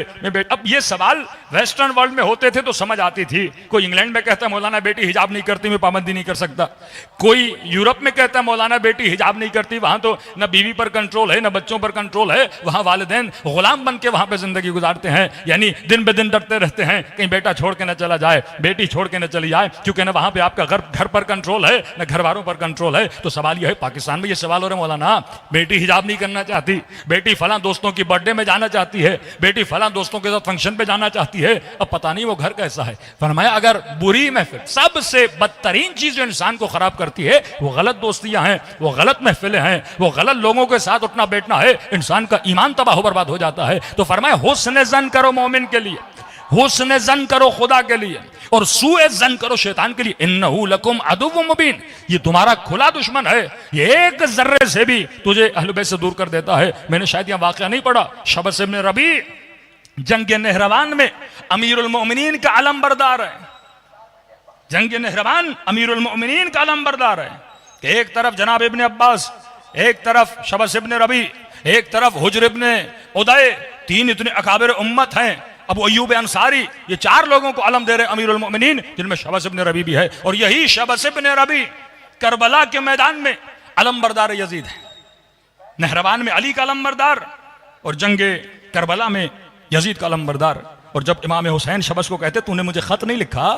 अब ये सवाल वेस्टर्न वर्ल्ड में होते थे तो समझ आती थी। कोई इंग्लैंड में कहता है मौलाना बेटी हिजाब नहीं करती, मैं पाबंदी नहीं कर सकता। कोई यूरोप में कहता है मौलाना बेटी हिजाब नहीं करती, वहां तो न बीवी पर कंट्रोल है न बच्चों पर कंट्रोल है, वहां वालिदैन गुलाम बन के वहां पर जिंदगी गुजारते हैं, यानी दिन ब दिन डरते रहते हैं कहीं बेटा छोड़ के न चला जाए, बेटी छोड़ के न चली जाए, क्योंकि न वहां पे आपका घर पर कंट्रोल है न घर वालों पर कंट्रोल है। तो सवाल यह है, पाकिस्तान में यह सवाल हो रहा है मौलाना बेटी हिजाब नहीं करना चाहती, बेटी फलां दोस्तों की बर्थडे में जाना चाहती है, बेटी फलां दोस्तों के साथ फंक्शन पे जाना चाहती है, अब पता नहीं वो घर कैसा है। फरमाया अगर बुरी महफिल, सबसे बदतरीन चीज जो इंसान को खराब करती है वो गलत दोस्तियां हैं, वो गलत महफिलें हैं, वो गलत लोगों के साथ उठना बैठना है, इंसान का ईमान तबाह बर्बाद हो जाता है। तो फरमाया हुस्न जन करो मोमिन के लिए, हुस्न जन करो खुदा के लिए, और सूए जन करो शैतान के लिए। इन्नहु लकुम अदुव्वुम मुबीन, ये तुम्हारा खुला दुश्मन है, ये एक जर्रे से भी तुझे अहले बैत से दूर कर देता है। मैंने शायद यह वाकया नहीं पढ़ा, शबस इब्न रबी जंग नेहरवान में अमीरुल मोमिनीन का अलम बरदार है, जंग नेहरवान अमीरुल मोमिनीन का अलम बरदार है कि एक तरफ जनाब इब्न अब्बास, एक तरफ शबस इब्न रबी, एक तरफ हुज्र इब्न उदय, 3 इतने अकाबिर उम्मत हैं, अबू अय्यूब अंसारी, ये 4 लोगों को अलम दे रहे अमीरुल मोमिनीन, जिनमें शबस इब्न रबी भी है। और यही शबस इब्न रबी करबला के मैदान में अलम बरदार यजीद है, नहरवान में अली का अलम बरदार और जंगे करबला में यजीद का अलम बरदार। और जब इमाम हुसैन शबस को कहते तूने मुझे खत नहीं लिखा,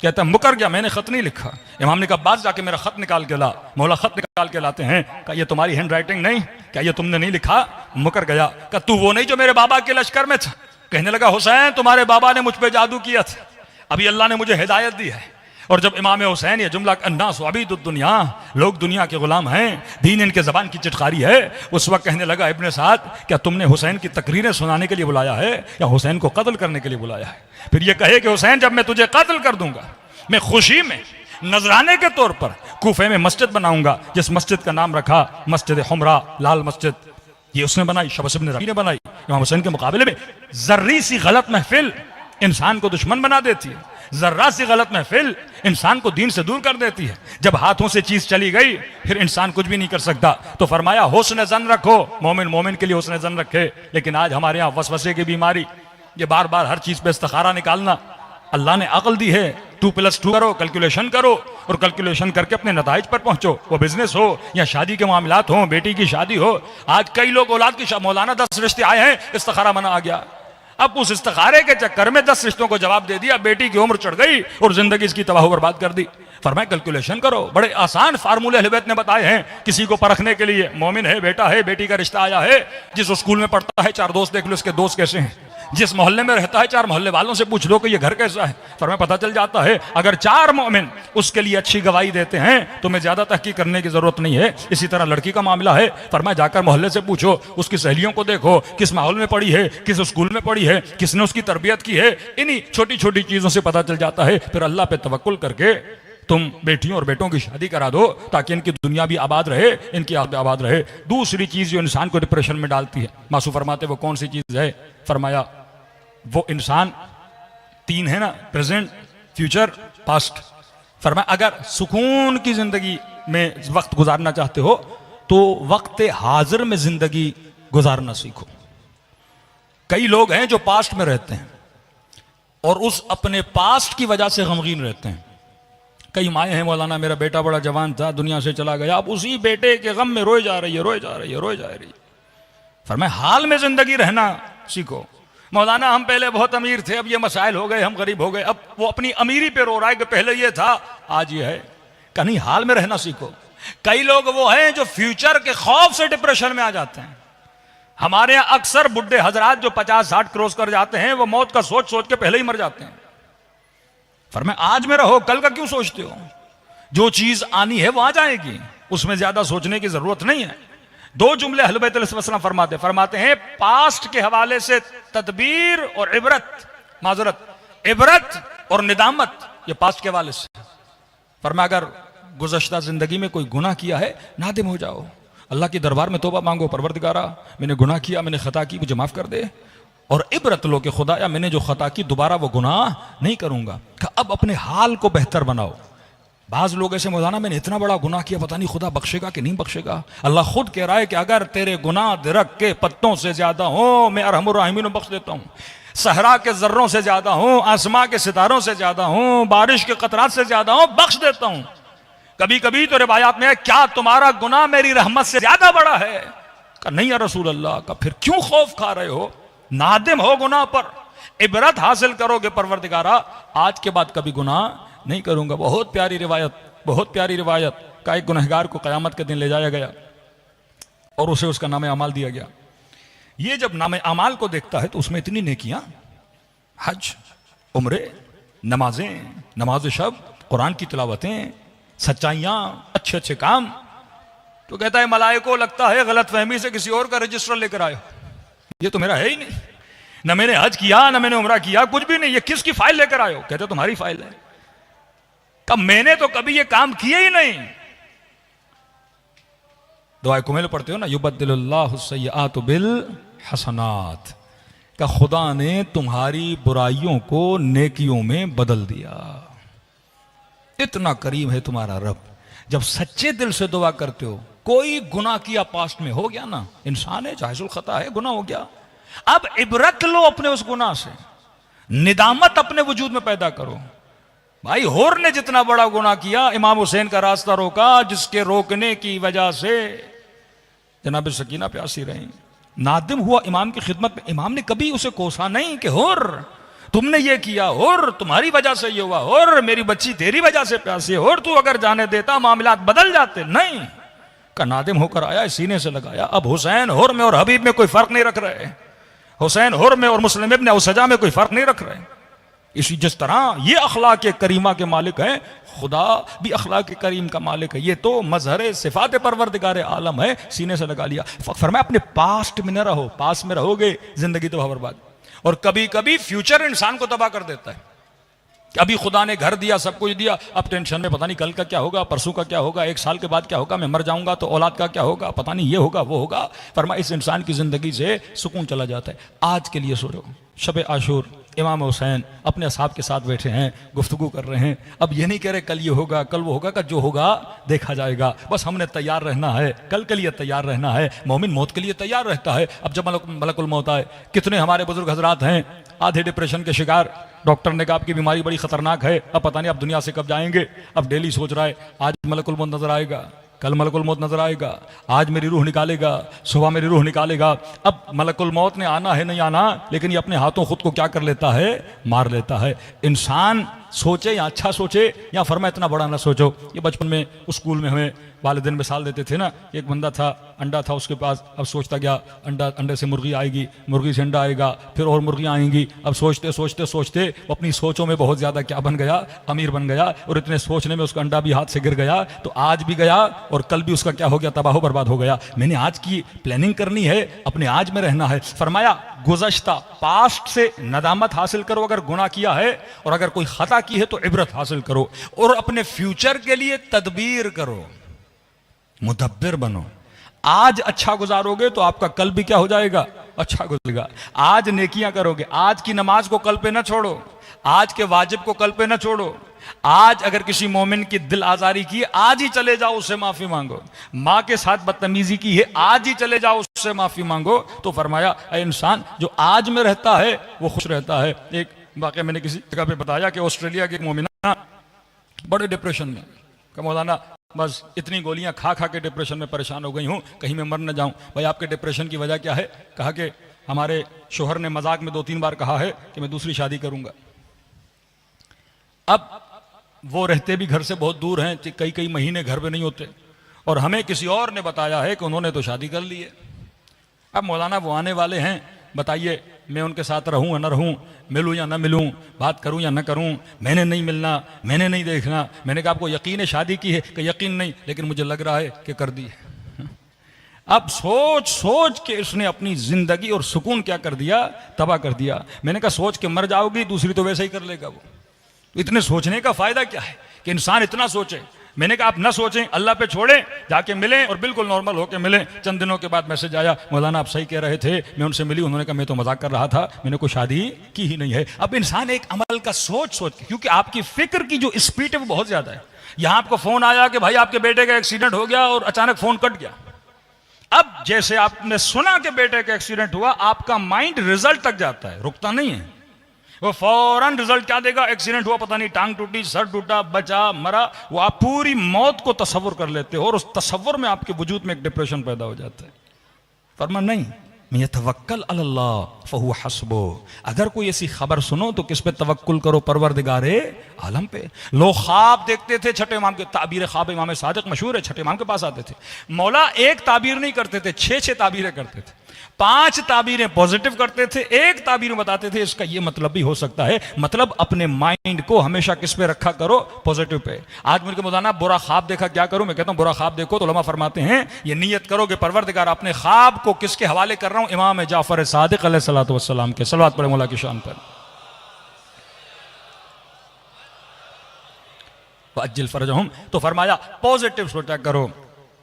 कहता मुकर गया, मैंने खत नहीं लिखा। इमाम ने कहा बाद जाके मेरा खत निकाल के ला। मौला खत निकाल के लाते हैं, कहा ये तुम्हारी हैंड राइटिंग नहीं, क्या ये तुमने नहीं लिखा? मुकर गया। कहा तू वो नहीं जो मेरे बाबा के लश्कर में था? कहने लगा हुसैन तुम्हारे बाबा ने मुझ पे जादू किया था, अभी अल्लाह ने मुझे हिदायत दी है। और जब इमाम हुसैन ये जुमला अन्नास अबीदुद्दुनिया, लोग दुनिया के गुलाम हैं, दीन इनके ज़बान की चिटकारी है, उस वक्त कहने लगा इब्ने साद क्या तुमने हुसैन की तकरीरें सुनाने के लिए बुलाया है या हुसैन को कत्ल करने के लिए बुलाया है? फिर ये कहे कि हुसैन जब मैं तुझे कत्ल कर दूंगा, मैं खुशी में नजराने के तौर पर कूफे में मस्जिद बनाऊंगा, जिस मस्जिद का नाम रखा मस्जिद हुमरा, लाल मस्जिद, ये उसने बनाई, शबस इब्न रबी ने बनाई। इमाम हुसैन के मुकाबले में जर्री सी गलत महफिल इंसान को दुश्मन बना देती है, जर्रा सी गलत महफिल इंसान को दीन से दूर कर देती है। जब हाथों से चीज चली गई फिर इंसान कुछ भी नहीं कर सकता। तो फरमाया हुस्न जन रखो, मोमिन के लिए हुस्न जन रखे। लेकिन आज हमारे यहाँ वसवसे की बीमारी, ये बार बार हर चीज पे इस्तिखारा निकालना। अल्लाह ने अक्ल दी है, 2+2 करो, कैलकुलेशन करो और कैलकुलेशन करके अपने नताइज पर पहुंचो। वो बिजनेस हो या शादी के मामलात हो, बेटी की शादी हो। आज कई लोग औलाद की मौलाना 10 रिश्ते आए हैं, इस्तिखारा मना आ गया। अब उस इस्तिखारे के चक्कर में 10 रिश्तों को जवाब दे दिया, बेटी की उम्र चढ़ गई और जिंदगी इसकी तबाह बर्बाद कर दी। फरमाया कैलकुलेशन करो, बड़े आसान फार्मूले अहले बैत ने बताए हैं किसी को परखने के लिए। मोमिन है, बेटा है, बेटी का रिश्ता आया है, जिस स्कूल में पढ़ता है 4 दोस्त देख लो उसके दोस्त कैसे हैं, जिस मोहल्ले में रहता है 4 मोहल्ले वालों से पूछ लो कि ये घर कैसा है। फरमाया पता चल जाता है। अगर 4 मोमिन उसके लिए अच्छी गवाही देते हैं तो मैं ज्यादा तहकीक करने की जरूरत नहीं है। इसी तरह लड़की का मामला है, फरमाया जाकर मोहल्ले से पूछो, उसकी सहेलियों को देखो किस माहौल में पढ़ी है, किस स्कूल में पढ़ी है, किसने उसकी तरबियत की है। इन्हीं छोटी छोटी चीजों से पता चल जाता है। फिर अल्लाह पे तवक्कुल करके तुम बेटियों और बेटों की शादी करा दो ताकि इनकी दुनिया भी आबाद रहे, इनकी आखिरत आबाद रहे। दूसरी चीज जो इंसान को डिप्रेशन में डालती है, मासू फरमाते वो कौन सी चीज है? फरमाया वो इंसान, तीन है ना, प्रेजेंट, फ्यूचर, पास्ट। फरमाया अगर सुकून की जिंदगी में वक्त गुजारना चाहते हो तो वक्त हाजिर में जिंदगी गुजारना सीखो। कई लोग हैं जो पास्ट में रहते हैं और उस अपने पास्ट की वजह से गमगीन रहते हैं। कई माएँ हैं, मौलाना मेरा बेटा बड़ा जवान था, दुनिया से चला गया, अब उसी बेटे के गम में रोए जा रही है, रोए जा रही है, रोए जा रही है। फरमाया हाल में जिंदगी रहना सीखो। मौलाना हम पहले बहुत अमीर थे, अब ये मसाइल हो गए, हम गरीब हो गए, अब वो अपनी अमीरी पे रो रहा है कि पहले ये था आज ये है। कहीं हाल में रहना सीखो। कई लोग वो हैं जो फ्यूचर के खौफ से डिप्रेशन में आ जाते हैं। हमारे यहां अक्सर बुढ़े हजरात जो 50-60 क्रॉस कर जाते हैं वो मौत का सोच सोच के पहले ही मर जाते हैं। फरमाया आज में रहो, कल का क्यों सोचते हो? जो चीज आनी है वो आ जाएगी, उसमें ज्यादा सोचने की जरूरत नहीं है। दो जुमले अहले बैत अलैहिस्सलाम फरमाते हैं पास्ट के हवाले से तदबीर और इबरत, माजरत, इबरत और निदामत, ये पास्ट के हवाले से। फरमाया अगर गुज़श्ता जिंदगी में कोई गुनाह किया है नादिम हो जाओ, अल्लाह के दरबार में तौबा मांगो, परवरदिगारा मैंने गुनाह किया, मैंने खता की, मुझे माफ कर दे। और इबरत लो कि खुदाया मैंने जो खता की दोबारा वो गुनाह नहीं करूंगा। अब अपने हाल को बेहतर बनाओ। बाज लोग ऐसे, मौलाना मैंने इतना बड़ा गुनाह किया, पता नहीं खुदा बख्शेगा कि नहीं बख्शेगा। अल्लाह खुद कह रहा है कि अगर तेरे गुनाह दरख्त के पत्तों से ज्यादा हो मैं अरहमुर राहिमीन बख्श देता हूं, सहरा के जर्रों से ज्यादा हो, आसमां के सितारों से ज्यादा हो, बारिश के कतरात से ज्यादा हो, बख्श देता हूं। कभी कभी तो रिवायात में है क्या तुम्हारा गुनाह मेरी रहमत से ज्यादा बड़ा है? का नहीं या रसूल अल्लाह। का फिर क्यों खौफ खा रहे हो? नादिम हो गुनाह पर, इबरत हासिल करोगे, परवरदिगारा आज के बाद कभी गुनाह नहीं करूंगा। बहुत प्यारी रिवायत, बहुत प्यारी रिवायत का एक गुनहगार को कयामत के दिन ले जाया गया और उसे उसका नाम अमाल दिया गया। ये जब नाम अमाल को देखता है तो उसमें इतनी नेकियां, हज, उम्रे, नमाजें, नमाज शब, कुरान की तिलावतें, सच्चाइयां, अच्छे अच्छे काम, तो कहता है मलाइको लगता है गलत फहमी से किसी और का रजिस्टर लेकर आए, ये तो मेरा है ही नहीं, न मैंने हज किया न मैंने उम्रा किया, कुछ भी नहीं, ये किसकी फाइल लेकर आए हो? कहते तुम्हारी फाइल है। कब मैंने तो कभी ये काम किए ही नहीं। दुआए कुमेल पढ़ते हो ना, युबद्दिलुल्लाहु सय्यिआतु बिल हसनात, का खुदा ने तुम्हारी बुराइयों को नेकियों में बदल दिया। इतना करीम है तुम्हारा रब। जब सच्चे दिल से दुआ करते हो, कोई गुनाह किया पास्ट में, हो गया ना, इंसान है, जाहिजुल खता है, गुनाह हो गया, अब इबरत लो अपने उस गुनाह से, निदामत अपने वजूद में पैदा करो। भाई होर ने जितना बड़ा गुनाह किया, इमाम हुसैन का रास्ता रोका, जिसके रोकने की वजह से जनाब सकीना प्यासी रही, नादिम हुआ इमाम की खिदमत में। इमाम ने कभी उसे कोसा नहीं कि होर तुमने ये किया, होर तुम्हारी वजह से ये हुआ, होर मेरी बच्ची तेरी वजह से प्यासी, होर तू अगर जाने देता मामलात बदल जाते, नहीं, का नादिम होकर आया, सीने से लगाया। अब हुसैन हुर में और हबीब में कोई फर्क नहीं रख रहे, हुसैन हुर में और मुस्लिम इब्न औसजा में कोई फर्क नहीं रख रहे। इसी जिस तरह ये अखलाक करीमा के मालिक हैं, खुदा भी अखलाक करीम का मालिक है। ये तो मजहर सिफात परवरदिगार आलम है, सीने से लगा लिया। फरमाया अपने पास्ट में न रहो, पास में रहोगे जिंदगी तबाह बर्बाद। और कभी कभी फ्यूचर इंसान को तबाह कर देता है। अभी खुदा ने घर दिया, सब कुछ दिया, अब टेंशन में पता नहीं कल का क्या होगा, परसों का क्या होगा, एक साल के बाद क्या होगा, मैं मर जाऊंगा तो औलाद का क्या होगा, पता नहीं ये होगा वो होगा। फरमाया इस इंसान की जिंदगी से सुकून चला जाता है। आज के लिए सो रहे हो, शब आशूर, इमाम हुसैन अपने असहाब के साथ बैठे हैं, गुफ्तगू कर रहे हैं। अब ये नहीं कह रहे कल ये होगा कल वो होगा, का जो होगा देखा जाएगा, बस हमने तैयार रहना है, कल के लिए तैयार रहना है। मोमिन मौत के लिए तैयार रहता है। अब जब मलकुल मौत आए, कितने हमारे बुजुर्ग हजरात हैं आधे डिप्रेशन के शिकार, डॉक्टर ने कहा आपकी बीमारी बड़ी खतरनाक है, अब पता नहीं आप दुनिया से कब जाएंगे। अब डेली सोच रहा है आज मलकुल मौत नजर आएगा, कल मलकुल मौत नजर आएगा, आज मेरी रूह निकालेगा, सुबह मेरी रूह निकालेगा। अब मलकुल मौत ने आना है नहीं आना, लेकिन ये अपने हाथों खुद को क्या कर लेता है, मार लेता है। इंसान सोचे या अच्छा सोचे या फरमा इतना बड़ा ना सोचो। ये बचपन में स्कूल में हमें वालिदैन मिसाल देते थे ना, एक बंदा था, अंडा था उसके पास, अब सोचता गया अंडे से मुर्गी आएगी, मुर्गी से अंडा आएगा, फिर और मुर्गियाँ आएंगी। अब सोचते सोचते सोचते अपनी सोचों में बहुत ज़्यादा क्या बन गया, अमीर बन गया। और इतने सोचने में उसका अंडा भी हाथ से गिर गया, तो आज भी गया और कल भी उसका क्या हो गया, तबाह बर्बाद हो गया। मैंने आज की प्लानिंग करनी है, अपने आज में रहना है। फरमाया गुज़श्ता पास्ट से नदामत हासिल करो अगर गुनाह किया है, और अगर कोई खता की है तो इबरत हासिल करो और अपने फ्यूचर के लिए तदबीर करो, मुदब्बिर बनो। आज अच्छा गुजारोगे तो आपका कल भी क्या हो जाएगा, अच्छा गुजरेगा। आज नेकियां करोगे, आज की नमाज को कल पे ना छोड़ो, आज के वाजिब को कल पे ना छोड़ो। आज अगर किसी मोमिन की दिल आजारी की है, आज ही चले जाओ उससे माफी मांगो। माँ के साथ बदतमीजी की है, आज ही चले जाओ उससे माफी मांगो। तो फरमाया ऐ इंसान जो आज में रहता है वो खुश रहता है। एक वाकया मैंने किसी जगह पे बताया कि ऑस्ट्रेलिया की एक मोमिना बड़े डिप्रेशन में, कि मौलाना बस इतनी गोलियां खा खा के डिप्रेशन में परेशान हो गई हूं, कहीं मैं मर न जाऊं। भाई आपके डिप्रेशन की वजह क्या है? कहा कि हमारे शोहर ने मजाक में 2-3 बार कहा है कि मैं दूसरी शादी करूंगा। अब वो रहते भी घर से बहुत दूर हैं, कई कई महीने घर पे नहीं होते, और हमें किसी और ने बताया है कि उन्होंने तो शादी कर ली है। अब मौलाना वो आने वाले हैं, बताइए मैं उनके साथ रहूं या न रहूं, मिलूं या न मिलूं, बात करूं या न करूं, मैंने नहीं मिलना, मैंने नहीं देखना। मैंने कहा आपको यकीन है शादी की है? कि यकीन नहीं, लेकिन मुझे लग रहा है कि कर दी है। अब सोच सोच के उसने अपनी जिंदगी और सुकून क्या कर दिया, तबाह कर दिया। मैंने कहा सोच के मर जाओगी, दूसरी तो वैसे ही कर लेगा वो। इतने सोचने का फायदा क्या है कि इंसान इतना सोचे। मैंने कहा आप ना सोचें, अल्लाह पे छोड़ें, जाके मिलें और बिल्कुल नॉर्मल होके मिलें। चंद दिनों के बाद मैसेज आया, मौलाना आप सही कह रहे थे, मैं उनसे मिली, उन्होंने कहा मैं तो मजाक कर रहा था, मैंने कोई शादी की ही नहीं है। अब इंसान एक अमल का सोच सोच के, क्योंकि आपकी फिक्र की जो स्पीड है वो बहुत ज्यादा है। यहां आपको फोन आया कि भाई आपके बेटे का एक्सीडेंट हो गया और अचानक फोन कट गया। अब जैसे आपने सुना कि बेटे का एक्सीडेंट हुआ, आपका माइंड रिजल्ट तक जाता है, रुकता नहीं है। वो फौरन रिजल्ट क्या देगा, एक्सीडेंट हुआ, पता नहीं टांग टूटी, सर टूटा, बचा, मरा। वो आप पूरी मौत को तसव्वुर कर लेते हो और उस तसव्वुर में आपके वजूद में एक डिप्रेशन पैदा हो जाता है। फरमा नहीं, मैं तवक्कल अल्लाह फहुव हस्बो। अगर कोई ऐसी खबर सुनो तो किस पे तवक्कुल करो, परवरदिगारे आलम पे। लोग ख्वाब देखते थे, छठे इमाम के ताबीर ख्वाब इमाम सादिक मशहूर है, छठे इमाम के पास आते थे। मौला एक ताबीर नहीं करते थे, 6-6 ताबीरें करते थे। 5 ताबीरें पॉजिटिव करते थे, एक ताबीर बताते थे इसका ये मतलब भी हो सकता है। मतलब अपने माइंड को हमेशा किस पे रखा करो, पॉजिटिव पे। आज मुझे मौलाना बुरा ख्वाब देखा, क्या करूं? मैं कहता हूं बुरा ख्वाब देखो तो उलमा फरमाते हैं ये नियत करो कि परवरदिगार अपने ख्वाब को किसके हवाले कर रहा हूं, इमाम जाफर सादिक अलैहिस्सलातु वस्सलाम के। सलवात पढ़े मौला की शान पर। अज्जिल फरजहुम, तो फरमाया पॉजिटिव सोचा करो,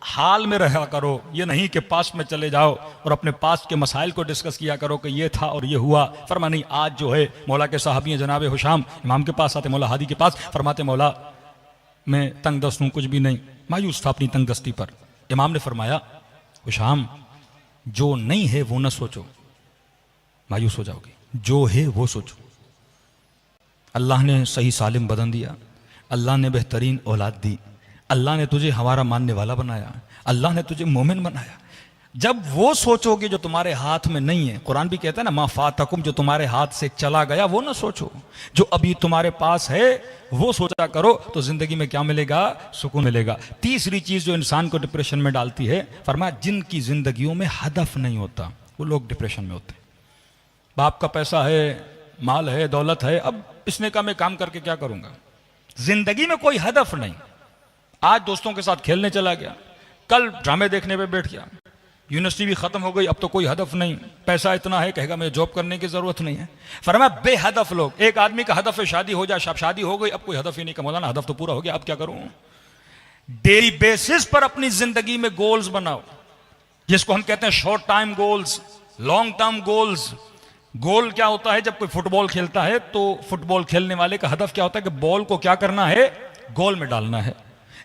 हाल में रहा करो। ये नहीं कि पास्ट में चले जाओ और अपने पास्ट के मसाइल को डिस्कस किया करो कि ये था और ये हुआ। फरमा नहीं, आज जो है मौला के साहबी जनाब हुशाम इमाम के पास आते, मौला हादी के पास, फरमाते मौला मैं तंग दस्त हूं, कुछ भी नहीं, मायूस था अपनी तंग दस्ती पर। इमाम ने फरमाया हुशाम जो नहीं है वो ना सोचो, मायूस हो जाओगे, जो है वो सोचो। अल्लाह ने सही सालिम बदन दिया, अल्लाह ने बेहतरीन औलाद दी, अल्लाह ने तुझे हमारा मानने वाला बनाया, अल्लाह ने तुझे मोमिन बनाया। जब वो सोचोगे जो तुम्हारे हाथ में नहीं है, कुरान भी कहता है ना, मा फातकुम, जो तुम्हारे हाथ से चला गया वो ना सोचो, जो अभी तुम्हारे पास है वो सोचा करो, तो जिंदगी में क्या मिलेगा, सुकून मिलेगा। तीसरी चीज जो इंसान को डिप्रेशन में डालती है, फरमाया जिनकी जिंदगियों में हदफ नहीं होता वो लोग डिप्रेशन में होते। बाप का पैसा है, माल है, दौलत है, अब इसने कहा मैं काम करके क्या करूंगा, जिंदगी में कोई हदफ नहीं। आज दोस्तों के साथ खेलने चला गया, कल ड्रामे देखने पे बैठ गया, यूनिवर्सिटी भी खत्म हो गई, अब तो कोई हदफ नहीं, पैसा इतना है, कहेगा मुझे जॉब करने की जरूरत नहीं है। फरमाया बेहदफ लोग। एक आदमी का हदफ है शादी हो जाए, शादी हो गई, अब कोई हदफ ही नहीं, मौलाना हदफ तो पूरा हो गया, अब क्या करूं। डेली बेसिस पर अपनी जिंदगी में गोल्स बनाओ, जिसको हम कहते हैं short time goals, long term goals. Goal क्या होता है, जब कोई फुटबॉल खेलता है तो फुटबॉल खेलने वाले का हदफ क्या होता है कि बॉल को क्या करना है, गोल में डालना है।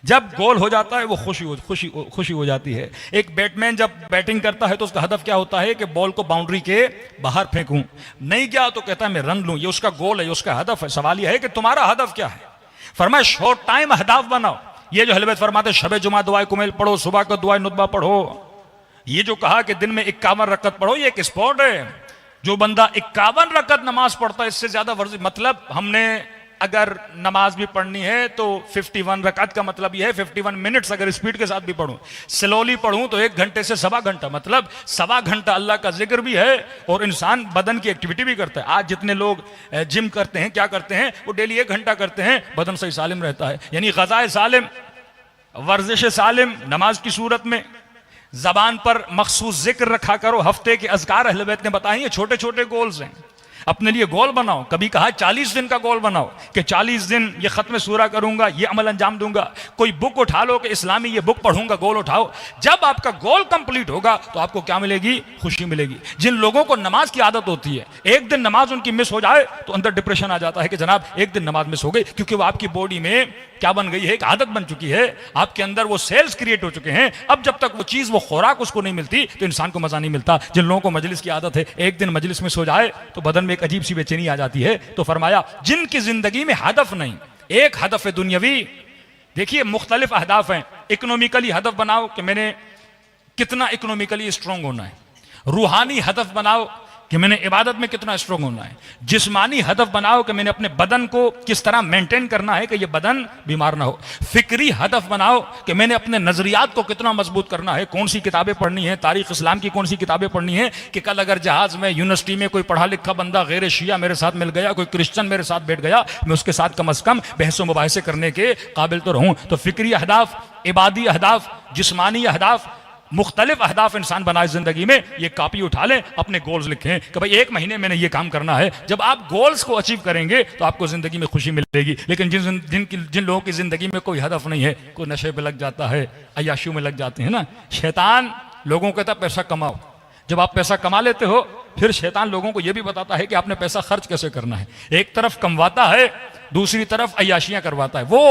जब गोल हो जाता है वो खुशी हो जाती है। एक बैट्समैन जब बैटिंग करता है तो उसका हदफ क्या होता है कि बॉल को बाउंड्री के बाहर फेंकूं, नहीं गया तो कहता है मैं रन लूं, ये उसका गोल है, ये उसका हदफ है। सवाल यह है कि तुम्हारा हदफ क्या है। फरमाया शॉर्ट टाइम अहदाफ बनाओ। ये जो हलबत फरमाते शबे जुमा दुआए कुमैल पढ़ो, सुबह को दुआए नुतबा पढ़ो, ये जो कहा कि दिन में 51 रकत पढ़ो, ये एक स्पोर्ट है। जो बंदा 51 रकत नमाज पढ़ता है, इससे ज्यादा वर्जिश, मतलब हमने अगर नमाज भी पढ़नी है तो 51 रकात का मतलब यह है 51 मिनट्स अगर स्पीड के साथ भी पढ़ूं, स्लोली पढ़ूं तो 1 घंटे से 1.25 घंटा, मतलब 1.25 घंटा अल्लाह का जिक्र भी है और इंसान बदन की एक्टिविटी भी करता है। आज जितने लोग जिम करते हैं, क्या करते हैं, वो डेली 1 घंटा करते हैं, बदन सही सालिम रहता है। यानी ग़ज़ाए सालिम, वर्जिश सालिम, नमाज की सूरत में जबान पर मखसूस जिक्र रखा करो, हफ्ते के अज़कार अहले बैत ने बताए, ये छोटे छोटे गोल्स हैं। अपने लिए गोल बनाओ। कभी कहा 40 दिन का गोल बनाओ कि 40 दिन ये खत्म सूरा करूंगा, ये अमल अंजाम दूंगा। कोई बुक उठा लो कि इस्लामी ये बुक पढ़ूंगा, गोल उठाओ। जब आपका गोल कंप्लीट होगा तो आपको क्या मिलेगी? खुशी मिलेगी। जिन लोगों को नमाज की आदत होती है, एक दिन नमाज उनकी मिस हो जाए तो अंदर डिप्रेशन आ जाता है कि जनाब एक दिन नमाज मिस हो गई, क्योंकि वो आपकी बॉडी में क्या बन गई है? एक आदत बन चुकी है, आपके अंदर वो सेल्स क्रिएट हो चुके हैं। अब जब तक वो चीज, वो खुराक उसको नहीं मिलती तो इंसान को मजा नहीं मिलता। जिन लोगों को मजलिस की आदत है, एक दिन मजलिस में सो जाए तो बदन में एक अजीब सी बेचैनी आ जाती है। तो फरमाया जिनकी जिंदगी में हदफ नहीं, एक हदफ है दुनियावी। देखिए मुख्तलिफ अहदाफ हैं। इकोनॉमिकली हदफ बनाओ कि मैंने कितना इकोनॉमिकली स्ट्रांग होना है। रूहानी हदफ बनाओ कि मैंने इबादत में कितना स्ट्रांग होना है। जिस्मानी हदफ बनाओ कि मैंने अपने बदन को किस तरह मेंटेन करना है कि यह बदन बीमार ना हो। फिक्री हदफ बनाओ कि मैंने अपने नजरियात को कितना मजबूत करना है। कौन सी किताबें पढ़नी है, तारीख इस्लाम की कौन सी किताबें पढ़नी है कि कल अगर जहाज में यूनिवर्सिटी में कोई पढ़ा लिखा बंदा गैर शिया मेरे साथ मिल गया, कोई क्रिश्चियन मेरे साथ बैठ गया, मैं उसके साथ कम अज कम बहस मुबाहिसे करने के काबिल तो रहूं। तो फिक्री अहदाफ, इबादी अहदाफ, जिस्मानी अहदाफ, मुख्तलिफ अहदाफ इंसान बनाए जिंदगी में। ये कॉपी उठा लें, अपने गोल्स लिखें कि भाई एक महीने मैंने ये काम करना है। जब आप गोल्स को अचीव करेंगे तो आपको जिंदगी में खुशी मिलेगी। लेकिन जिन लोगों की जिंदगी में कोई हदफ नहीं है, कोई नशे पे लग जाता है, अय्याशियों में लग जाते हैं ना। शैतान लोगों को कहता है पैसा कमाओ। जब आप पैसा कमा लेते हो फिर शैतान लोगों को यह भी बताता है कि आपने पैसा खर्च कैसे करना है। एक तरफ कमवाता है, दूसरी तरफ अय्याशियां करवाता है। वो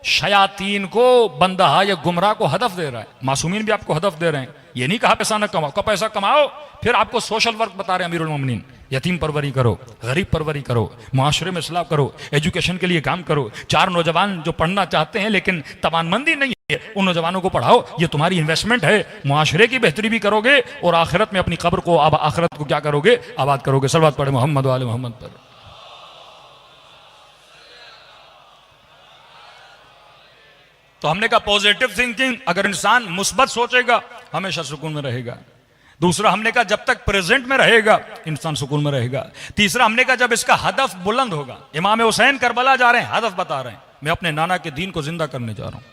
शयातीन को, बंदहा या गुमराह को हदफ दे रहा है। मासूमीन भी आपको हदफ दे रहे हैं। ये नहीं कहा पैसा न कमाओ, का पैसा कमाओ। फिर आपको सोशल वर्क बता रहे हैं अमीरुल मोमिनीन, यतीम परवरी करो, गरीब परवरी करो, मुआशरे में इस्लाह करो, एजुकेशन के लिए काम करो। 4 नौजवान जो पढ़ना चाहते हैं लेकिन तवानमंदी नहीं है, उन नौजवानों को पढ़ाओ। ये तुम्हारी इन्वेस्टमेंट है, मुआशरे की बेहतरी भी करोगे और आखिरत में अपनी कब्र को, आखिरत को क्या करोगे? आबाद करोगे। सलवात पढ़े मोहम्मद वाले मोहम्मद पर। तो हमने कहा पॉजिटिव थिंकिंग, अगर इंसान मुस्बत सोचेगा हमेशा सुकून में रहेगा। दूसरा हमने कहा जब तक प्रेजेंट में रहेगा इंसान सुकून में रहेगा। तीसरा हमने कहा जब इसका हदफ बुलंद होगा। इमाम हुसैन करबला जा रहे हैं, हदफ बता रहे हैं, मैं अपने नाना के दीन को जिंदा करने जा रहा हूं,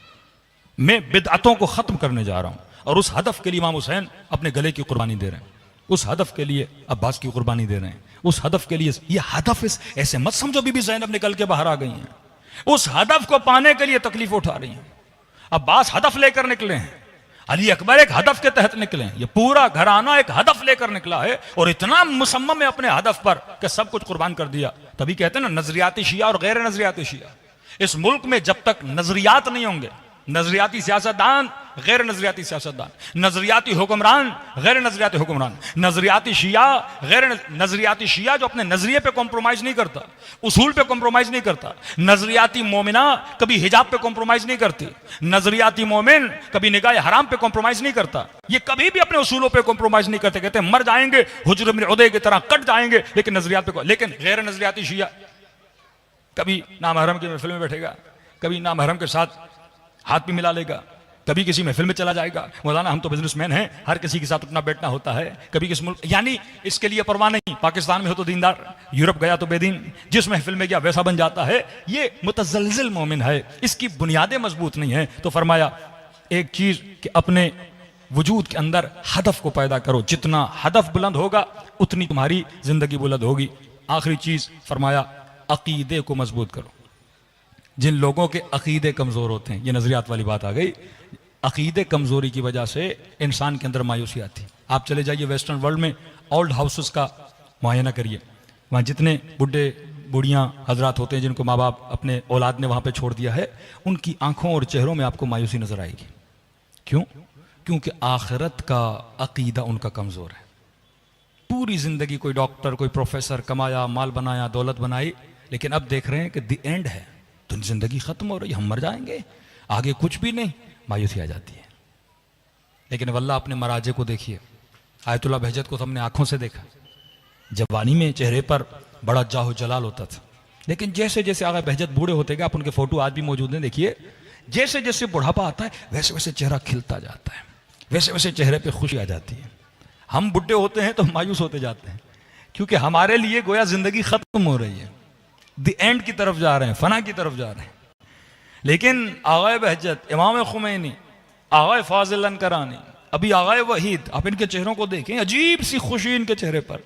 मैं बिदअतों को खत्म करने जा रहा हूं। और उस हदफ के लिए इमाम हुसैन अपने गले की कुर्बानी दे रहे हैं, उस हदफ के लिए अब्बास की कुर्बानी दे रहे हैं, उस हदफ के लिए। ये हदफ ऐसे मत समझो बीबी ज़ैनब निकल के बाहर आ गई हैं, उस हदफ को पाने के लिए तकलीफ उठा रही हैं। अब्बास हदफ लेकर निकले हैं, अली अकबर एक हदफ के तहत निकले हैं, ये पूरा घराना एक हदफ लेकर निकला है और इतना मुसम्मम है अपने हदफ पर कि सब कुछ कुर्बान कर दिया। तभी कहते हैं ना नजरियाती शिया और गैर नजरियाती शिया। इस मुल्क में जब तक नजरियात नहीं होंगे, नजरियाती सियासतदान, गैर नजरियाती सियासतदान, नजरियाती हुक्मरान, गैर नजरियाती हुक्मरान, नजरियाती शिया, गैर नजरियाती शिया जो अपने नजरिए पे कॉम्प्रोमाइज नहीं करता, उसूल पे कॉम्प्रोमाइज नहीं करता। नजरियाती मोमिना कभी हिजाब पे कॉम्प्रोमाइज नहीं करती, नजरियाती मोमिन कभी निगाह हराम पे कॉम्प्रोमाइज नहीं करता। ये कभी भी अपने उसूलों पे कॉम्प्रोमाइज नहीं करते। कहते मर जाएंगे हुज्र इब्न उदै की तरह कट जाएंगे लेकिन नजरियात पे। लेकिन गैर नजरियाती शिया कभी नामहरम की महफिल में बैठेगा, कभी नामहरम के साथ हाथ भी मिला लेगा, कभी किसी महफिल में चला जाएगा। मौलाना हम तो बिजनेसमैन हैं, हर किसी के साथ उठना बैठना होता है, कभी किस मुल्क, यानी इसके लिए परवाह नहीं। पाकिस्तान में हो तो दीनदार, यूरोप गया तो बेदीन, जिस महफिल में गया वैसा बन जाता है। ये मुतज़ल्ज़िल मोमिन है, इसकी बुनियादें मजबूत नहीं है। तो फरमाया एक चीज कि अपने वजूद के अंदर हदफ को पैदा करो, जितना हदफ बुलंद होगा उतनी तुम्हारी जिंदगी बुलंद होगी। आखिरी चीज फरमाया अकीदे को मजबूत करो। जिन लोगों के अकीदे कमज़ोर होते हैं, ये नज़रियात वाली बात आ गई, अकीदे कमज़ोरी की वजह से इंसान के अंदर मायूसी आती। आप चले जाइए वेस्टर्न वर्ल्ड में, ओल्ड हाउसेस का मुआयना करिए, वहाँ जितने बुढ़े बुढ़ियाँ हजरात होते हैं जिनको माँ बाप अपने औलाद ने वहाँ पे छोड़ दिया है, उनकी आंखों और चेहरों में आपको मायूसी नजर आएगी। क्यों? क्योंकि आखिरत का अकीदा उनका कमज़ोर है। पूरी ज़िंदगी कोई डॉक्टर, कोई प्रोफेसर, कमाया, माल बनाया, दौलत बनाई, लेकिन अब देख रहे हैं कि द एंड है, तो जिंदगी खत्म हो रही, हम मर जाएंगे, आगे कुछ भी नहीं, मायूसी आ जाती है। लेकिन वल्लाह अपने मराजे को देखिए, आयतुल्लाह बहजत को तो हमने आंखों से देखा, जवानी में चेहरे पर बड़ा जाहो जलाल होता था, लेकिन जैसे जैसे आगे बहजत बूढ़े होते गए, आप उनके फोटो आज भी मौजूद हैं, देखिए जैसे जैसे बुढ़ापा आता है वैसे वैसे चेहरा खिलता जाता है, वैसे वैसे चेहरे पे खुशी आ जाती है। हम बुढ़े होते हैं तो मायूस होते जाते हैं, क्योंकि हमारे लिए गोया जिंदगी खत्म हो रही है, द एंड की तरफ जा रहे हैं, फना की तरफ जा रहे हैं। लेकिन आगाए बहजत, इमाम खुमैनी, आगाए फाजिल अनकरानी, अभी आगाए वहीद, आप इनके चेहरों को देखें, अजीब सी खुशी इनके चेहरे पर।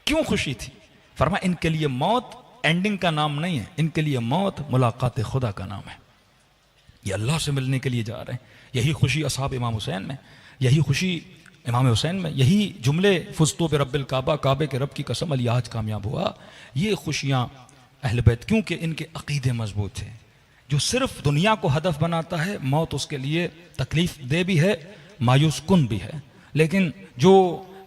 क्यों खुशी थी? फरमाया इनके लिए मौत एंडिंग का नाम नहीं है, इनके लिए मौत मुलाकात खुदा का नाम है। ये अल्लाह से मिलने के लिए जा रहे हैं। यही खुशी असहाब इमाम हुसैन में, यही खुशी इमाम हुसैन में, यही जुमले फुस्तु बि रब्बिल काबा, काबे के रब की कसम अली आज कामयाब हुआ। ये खुशियाँ अहल बैत, क्योंकि इनके अकीदे मजबूत थे। जो सिर्फ दुनिया को हदफ बनाता है, मौत उसके लिए तकलीफ दे भी है, मायूस कुन भी है। लेकिन जो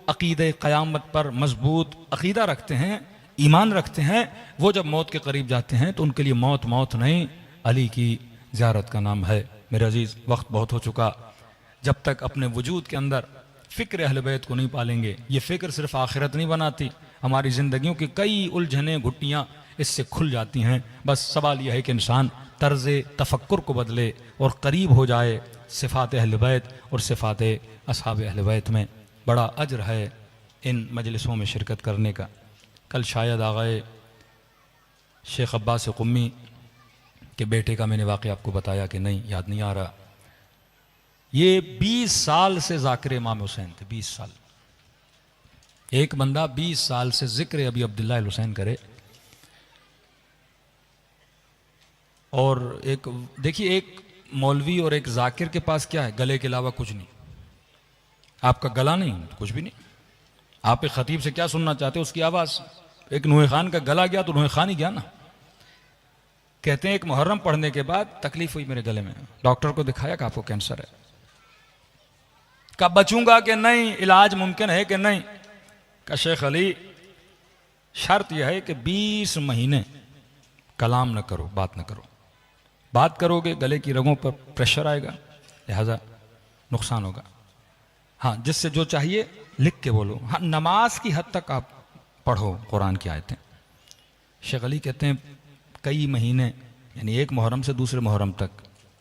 अकीदे क़यामत पर मजबूत अकीदा रखते हैं, ईमान रखते हैं, वो जब मौत के करीब जाते हैं तो उनके लिए मौत मौत नहीं, अली की ज़ियारत का नाम है। मेरे अजीज़, वक्त बहुत हो चुका। जब तक अपने वजूद के अंदर फ़िक्र अहल बैत को नहीं पालेंगे, ये फ़िक्र सिर्फ आखिरत नहीं बनाती, हमारी ज़िंदगियों की कई उलझने घुट्टियाँ इससे खुल जाती हैं। बस सवाल यह है कि इंसान तर्ज़ तफक्कुर को बदले और करीब हो जाए सिफ़ात अहल बैत और सिफ़ात असहाब अहल बैत में। बड़ा अजर है इन मजलिसों में शिरकत करने का। कल शायद आग़ाए शेख अब्बास क़ुम्मी के बेटे का मैंने वाक़या आपको बताया कि नहीं, याद नहीं आ रहा। ये 20 साल से ज़ाकिर इमाम हुसैन थे। 20 साल। एक बंदा 20 साल से ज़िक्र अभी अब्दुल्लाह अल हुसैन करे। और एक देखिए, एक मौलवी और एक ज़ाकिर के पास क्या है? गले के अलावा कुछ नहीं। आपका गला नहीं, कुछ भी नहीं। आप एक ख़तीब से क्या सुनना चाहते हो? उसकी आवाज़। एक नूहे खान का गला गया तो नूहे खान ही गया ना। कहते हैं एक मुहर्रम पढ़ने के बाद तकलीफ हुई मेरे गले में, डॉक्टर को दिखाया कि आपको कैंसर है। कब बचूंगा कि नहीं, इलाज मुमकिन है कि नहीं? का शेख अली, शर्त यह है कि 20 महीने कलाम न करो, बात न करो। बात करोगे गले की रगों पर प्रेशर आएगा, लिहाजा नुकसान होगा। हाँ, जिससे जो चाहिए लिख के बोलो। हाँ, नमाज की हद तक आप पढ़ो कुरान की आयतें। शेख अली कहते हैं कई महीने, यानी एक मुहर्रम से दूसरे मुहर्रम तक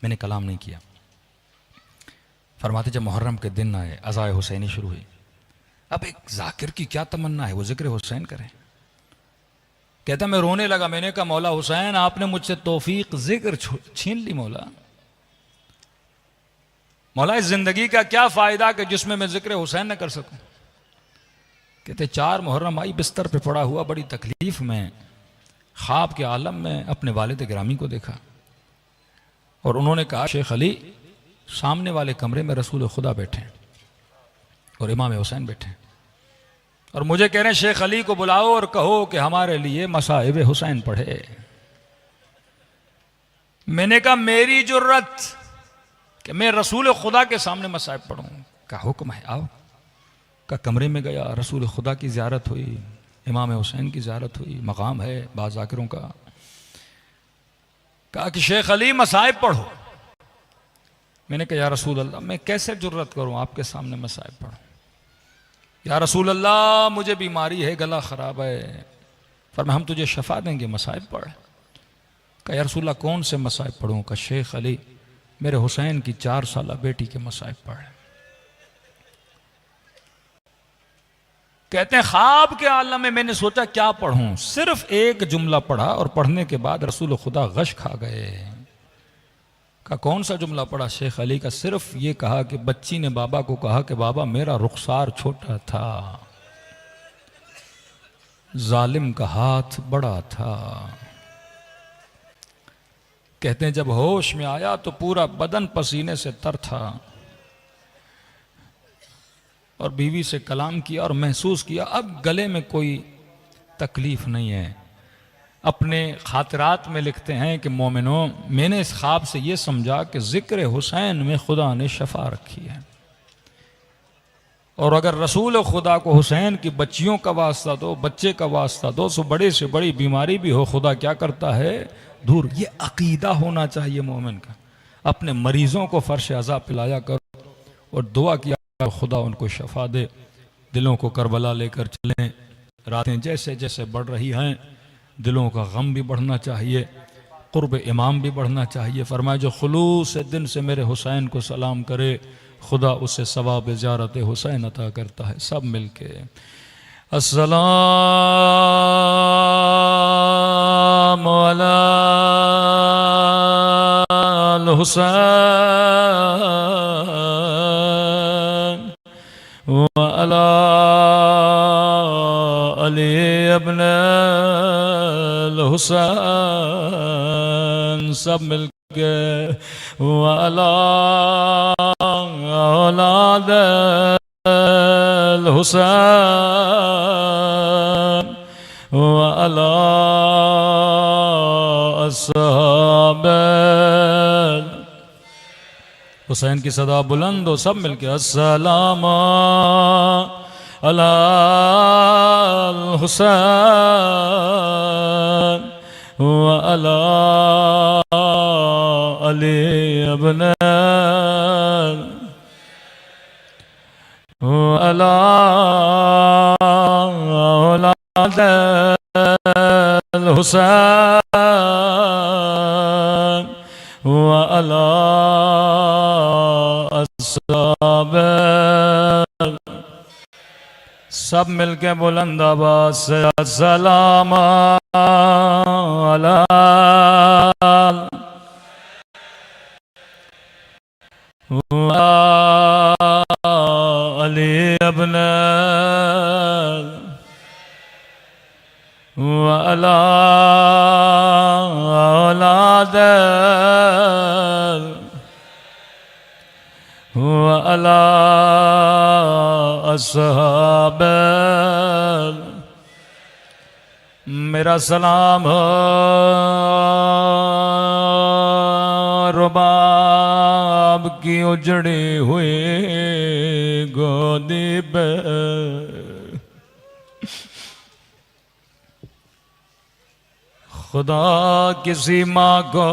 मैंने कलाम नहीं किया। फरमाते जब मुहर्रम के दिन आए, अज़ाए हुसैनी शुरू हुई। अब एक ज़ाकिर की क्या तमन्ना है, वो ज़िक्र हुसैन करे। कहता मैं रोने लगा। मैंने कहा मौला हुसैन, आपने मुझसे तौफीक ज़िक्र छीन ली। मौला इस ज़िंदगी का क्या फ़ायदा कि जिसमें मैं ज़िक्र हुसैन न कर सकूं। कहते 4 मुहर्रम आई, बिस्तर पे पड़ा हुआ बड़ी तकलीफ़ में, ख्वाब के आलम में अपने वालिद गिरामी को देखा। और उन्होंने कहा शेख अली, सामने वाले कमरे में रसूल खुदा बैठे हैं और इमाम हुसैन बैठे हैं, और मुझे कह रहे हैं शेख अली को बुलाओ और कहो कि हमारे लिए मसाइब हुसैन पढ़े। मैंने कहा मेरी जुर्रत कि मैं रसूल खुदा के सामने मसाइब पढ़ूं? का हुक्म है, आओ। का कमरे में गया, रसूल खुदा की ज़ियारत हुई, इमाम हुसैन की ज़ियारत हुई। मकाम है बाज़ ज़ाकिरों का। कहा कि शेख अली मसाइब पढ़ो। मैंने कहा या रसूल अल्लाह, मैं कैसे जुर्रत करूं आपके सामने मसाइब पढ़ूं? या रसूल अल्लाह, मुझे बीमारी है, गला ख़राब है। फरमाया हम तुझे शफा देंगे, मसाइब पढ़। कहा या रसूल अल्लाह, कौन से मसाइब पढ़ूं? का शेख अली, मेरे हुसैन की 4 साला बेटी के मसाइब पढ़। कहते हैं ख्वाब के आलम में मैंने सोचा क्या पढ़ूं। सिर्फ एक जुमला पढ़ा और पढ़ने के बाद रसूल खुदा गश खा गए। का कौन सा जुमला पढ़ा? शेख अली का सिर्फ ये कहा कि बच्ची ने बाबा को कहा कि बाबा मेरा रुखसार छोटा था, जालिम का हाथ बड़ा था। कहते हैं जब होश में आया तो पूरा बदन पसीने से तर था, और बीवी से कलाम किया और महसूस किया अब गले में कोई तकलीफ नहीं है। अपने खातिरात में लिखते हैं कि मोमिनों, मैंने इस ख्वाब से ये समझा कि ज़िक्र हुसैन में खुदा ने शफा रखी है, और अगर रसूल खुदा को हुसैन की बच्चियों का वास्ता दो, बच्चे का वास्ता दो, तो बड़े से बड़ी बीमारी भी हो खुदा क्या करता है, दूर। ये अकीदा होना चाहिए मोमिन का। अपने मरीज़ों को फ़र्श अज़ा पिलाया करो और दुआ किया खुदा उनको शफा दे। दिलों को करबला लेकर चलें। रातें जैसे जैसे बढ़ रही हैं, दिलों का गम भी बढ़ना चाहिए, क़ुर्ब इमाम भी बढ़ना चाहिए। फरमाया जो खुलूस दिन से मेरे हुसैन को सलाम करे, खुदा उसे सवाब ज़ियारत हुसैन अता करता है। सब मिल के अस्सलाम अल हुसैन व अला अली इब्न हुसैन सब मिलके वाला औलाद हुसैन वाला अस्हाब हुसैन की सदा बुलंद हो सब मिलके अस्सलाम अला हुसैन व अला अली इब्न व अला औलाद हुसैन व अला अस्हाब सब मिलके बुलंद आवाज से अस्सलाम अला अली इब्न व अला औलाद व अला अस्हाब मेरा सलाम हो रुबाब की उजड़ी हुई गोदी पे खुदा किसी माँ को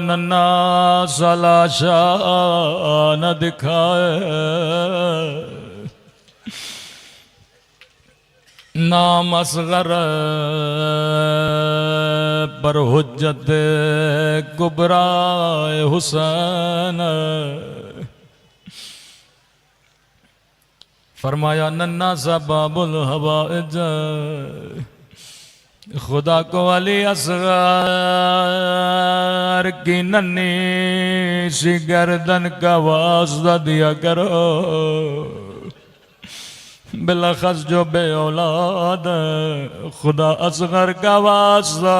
नन्ना सलाशा न दिखाए नाम असगर पर हुज्जत कुबरा हुसैन फरमाया नन्ना सा बाबुल हवाइज खुदा को अली असगर की नन्ही सी गर्दन का वास्ता दिया करो बिलखस जो बे औलाद खुदा असगर का वास्ता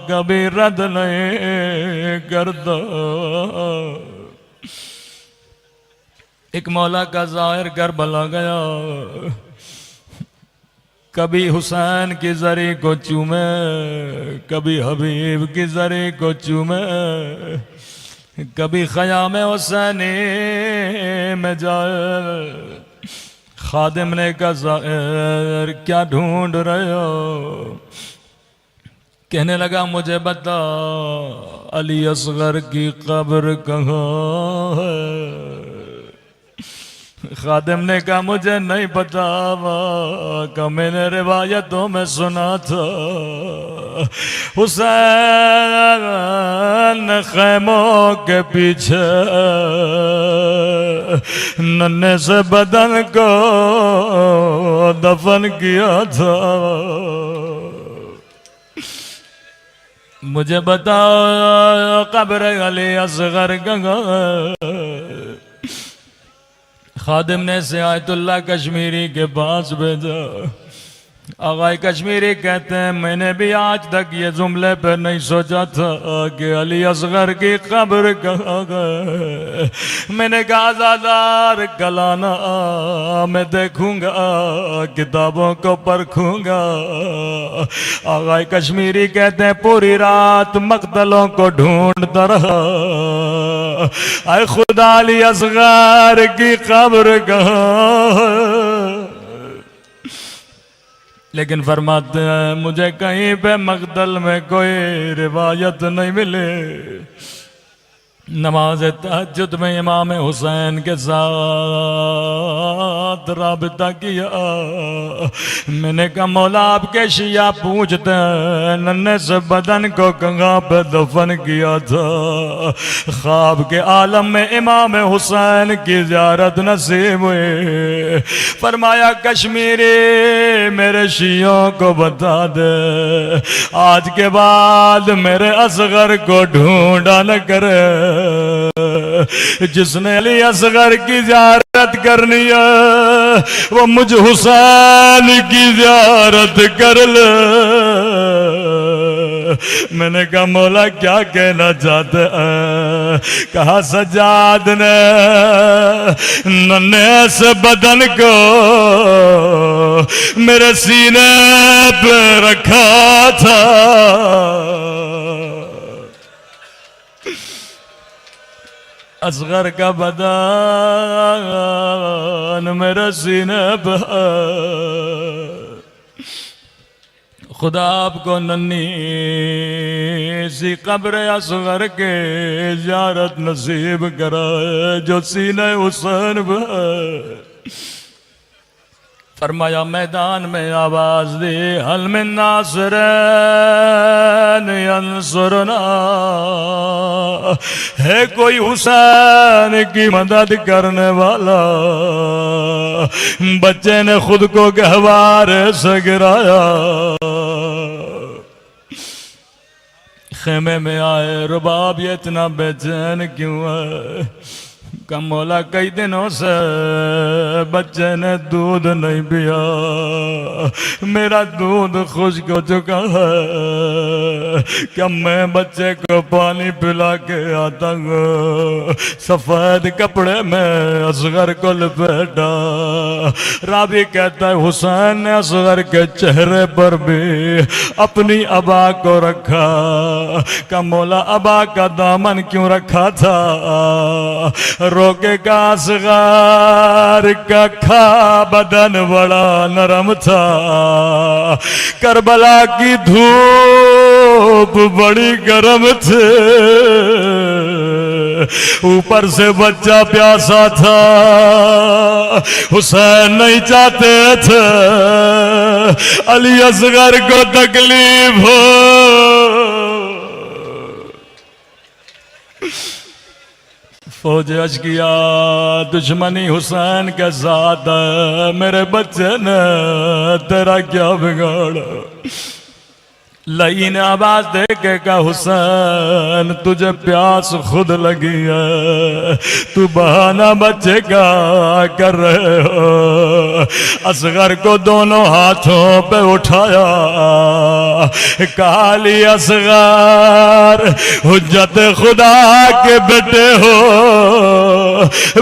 कभी रद्द नहीं करता। एक मौला का ज़ाहिर करबला गया कभी हुसैन की जरी को चूमे कभी हबीब की जरी को चूमे कभी ख़याम हुसैनी में जाए खादिम ने कहा ज़ाहिर क्या ढूंढ रहे हो कहने लगा मुझे बता अली असगर की कब्र कहाँ है खादिम ने कहा मुझे नहीं पता का मैंने रिवायतों में सुना था हुसैन ने खैमों के पीछे नन्हे से बदन को दफन किया था मुझे बताओ कब्र अली असगर कहाँ खादिम ने सियातुल्लाह कश्मीरी के पास भेजा आगा कश्मीरी कहते हैं मैंने भी आज तक ये जुमले पर नहीं सोचा था कि अली असगर की कब्र कहाँ गए मैंने कहा आज़ादार कलाना मैं देखूंगा किताबों को परखूंगा आगा कश्मीरी कहते हैं पूरी रात मकतलों को ढूंढता रहा आए खुदा अली असगर की कब्र कहाँ लेकिन फरमाते हैं मुझे कहीं पे मकतल में कोई रिवायत नहीं मिले नमाज तहज्जुद में इमाम हुसैन के साथ राबता किया मैंने कहा मौला आपके शिया पूछते हैं नन्हे से बदन को कहाँ पे दफन किया था ख्वाब के आलम में इमाम हुसैन की ज़ियारत नसीब हुई फरमाया कश्मीरी मेरे शियों को बता दे आज के बाद मेरे असगर को ढूंढा न करे जिसने अली असगर की ज़ियारत करनी है वो मुझ हुसैन की ज़ियारत कर ले। मैंने कहा मौला क्या कहना चाहते हैं? कहा सज्जाद ने नन्हे से बदन को मेरे सीने पे रखा था, असगर का बदन मेरे सीने पे। खुदा आपको नन्ही सी कब्र असगर के ज़ियारत नसीब कराए जो सीने हुसैन पे। फरमाया मैदान में आवाज दे, हल में नासरन यंसुरना, है कोई हुसैन की मदद करने वाला। बच्चे ने खुद को गहवारे से गिराया, खेमे में आए रुबाब ये इतना बेचैन क्यों है? कम मौला कई दिनों से बच्चे ने दूध नहीं पिया, मेरा दूध खुश्क हो चुका है। क्या मैं बच्चे को पानी पिला के आता हूँ? सफेद कपड़े में असगर को लपेटा। रावी कहता है हुसैन ने असगर के चेहरे पर भी अपनी अबा को रखा। क्या मौला अबा का दामन क्यों रखा था? रोके का असगार का खा बदन बड़ा नरम था, करबला की धूप बड़ी गर्म थे, ऊपर से बच्चा प्यासा था। हुसैन नहीं चाहते थे अली असगर को तकलीफ हो। फौज अर्ज किया दुश्मनी हुसैन के साथ, मेरे बच्चे ने तेरा क्या बिगाड़ा? लई ने आवाज दे के कहा हुसैन तुझे प्यास खुद लगी है, तू बहाना बच्चे का कर रहे हो। असगर को दोनों हाथों पे उठाया, काली असगर हुज्जत खुदा के बेटे हो,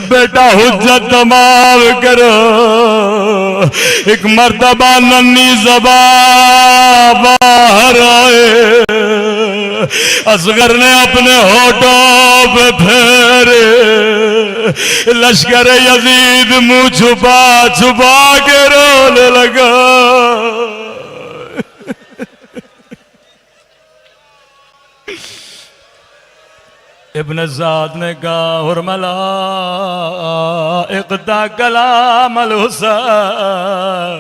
बेटा हुज्जत माफ करो। एक मर्तबा नन्ही ज़बान बाहर आए, असगर ने अपने होठों पे फेरे, लश्कर यजीद मुंह छुपा छुपा के रोने लगा। इब्न ज़ाद ने कहा हुरमला इक़्ता कलाम अल हुसैन,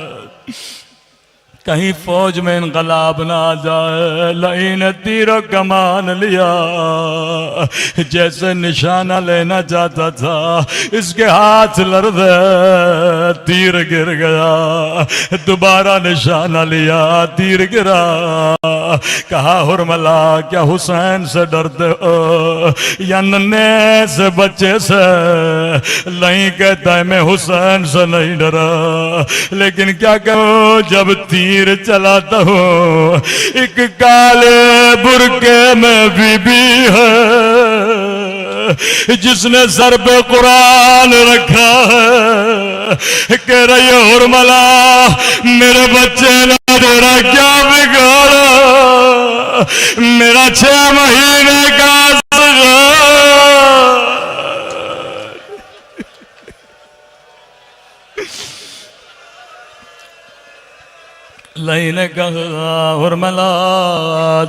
कहीं फौज में इनकलाब ना आ जाए। लई ने तीरों कमान लिया, जैसे निशाना लेना चाहता था इसके हाथ लर्ज़े, तीर गिर गया। दोबारा निशाना लिया, तीर गिरा। कहा हुरमला क्या हुसैन से डरते हो या नन्हे से बच्चे से? लई कहता है मैं हुसैन से नहीं डरा, लेकिन क्या करूं जब तीर चलाता हूँ एक काले बुरके में बीबी है जिसने सर पे कुरान रखा है। कह रही है हुरमला मेरे बच्चे ने तेरा क्या बिगाड़ा? मेरा 6 महीने का लई ने कहा हुरमला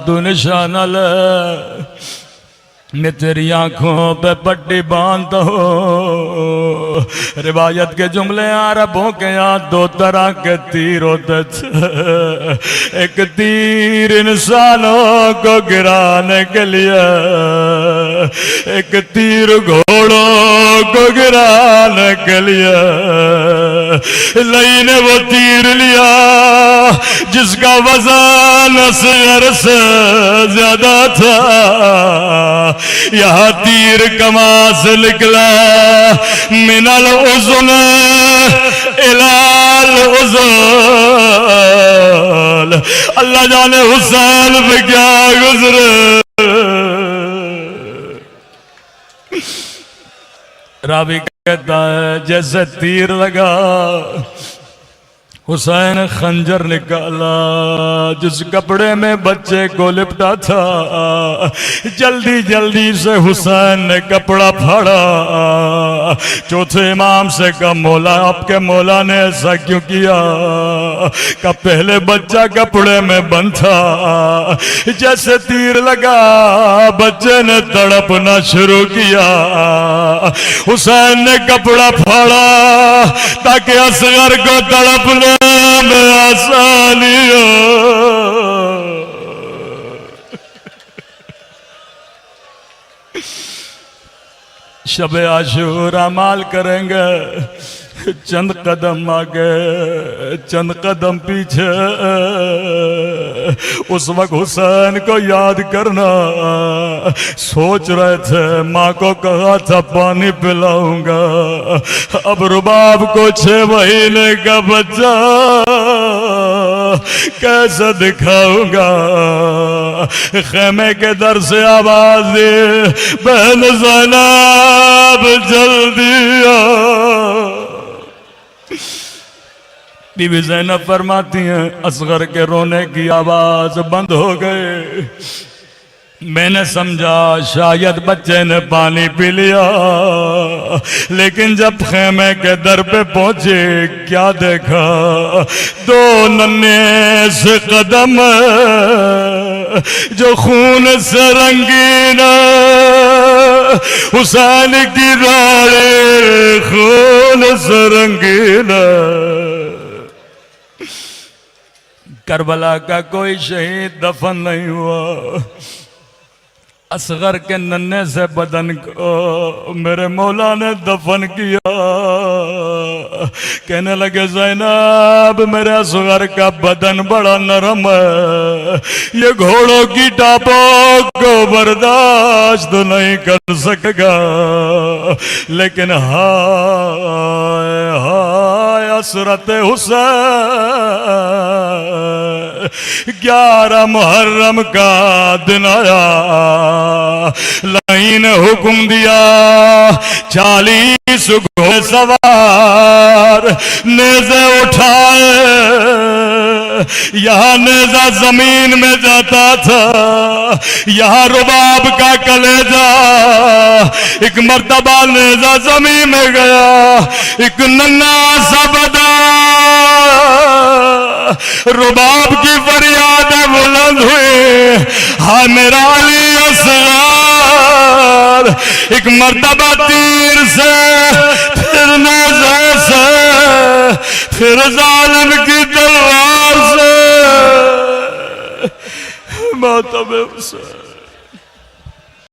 तू निशाना ले, मैं तेरी आंखों पे पट्टी बांधता हूँ। रिवायत के जुमले अरबों के यहाँ 2 तरह के तीर होते थे, एक तीर इंसानों को गिराने के लिए, एक तीर घोड़ों को गिराने के लिए। लई ने वो तीर लिया, जिसका वजन असगर से ज्यादा था, यहाँ तीर कमा से निकला, मिनल उज़ुन इलाल उज़ुल। अल्लाह जाने हुसैन पे क्या गुजरे। रावी कहता है जैसे तीर लगा, हुसैन खंजर निकाला, जिस कपड़े में बच्चे को लिपटा था, जल्दी जल्दी से हुसैन ने कपड़ा फाड़ा। चौथे इमाम से कहा मौला आपके मौला ने ऐसा क्यों किया? का पहले बच्चा कपड़े में बंद था, जैसे तीर लगा बच्चे ने तड़पना शुरू किया। हुसैन ने कपड़ा फाड़ा ताकि असगर को तड़पने में आसानी हो। शबे आशूरा माल करेंगे, चंद कदम आगे चंद कदम पीछे। उस वक्त हुसैन को याद करना, सोच रहे थे माँ को कहा था पानी पिलाऊंगा, अब रुबाब को 6 महीने का बच्चा कैसे दिखाऊंगा। खेमे के दर से आवाज दे, बहन ज़ैनब जल्दी आओ। बीबी ज़ैनब फरमाती हैं असगर के रोने की आवाज बंद हो गए। मैंने समझा शायद बच्चे ने पानी पी लिया, लेकिन जब खेमे के दर पे पहुंचे क्या देखा, 2 नन्हे से कदम जो खून से रंगीन, हुसैन की राड़े खून से रंगीन। करबला का कोई शहीद दफन नहीं हुआ, असगर के नन्हे से बदन को मेरे मौला ने दफन किया। कहने लगे ज़ैनब मेरे असगर का बदन बड़ा नरम है, ये घोड़ों की टापों को बर्दाश्त नहीं कर सकेगा, लेकिन हाय हाय असरत हुसैन। 11 मुहर्रम का दिन आया, लाइन हुक्म दिया 40 घोड़े सवार नेज़े उठाए। यहाँ नेज़ा जमीन में जाता था, यहाँ रुबाब का कलेजा। एक मर्तबा नेज़ा जमीन में गया, एक नन्हा सा बदा रुबाब की फरियादें बुलंद हुई, हाँ मेरा अली असगर। एक मर्तबा तीर से, फिर नेज़े से, फिर जालिम की तलवार से मातम हुसैन।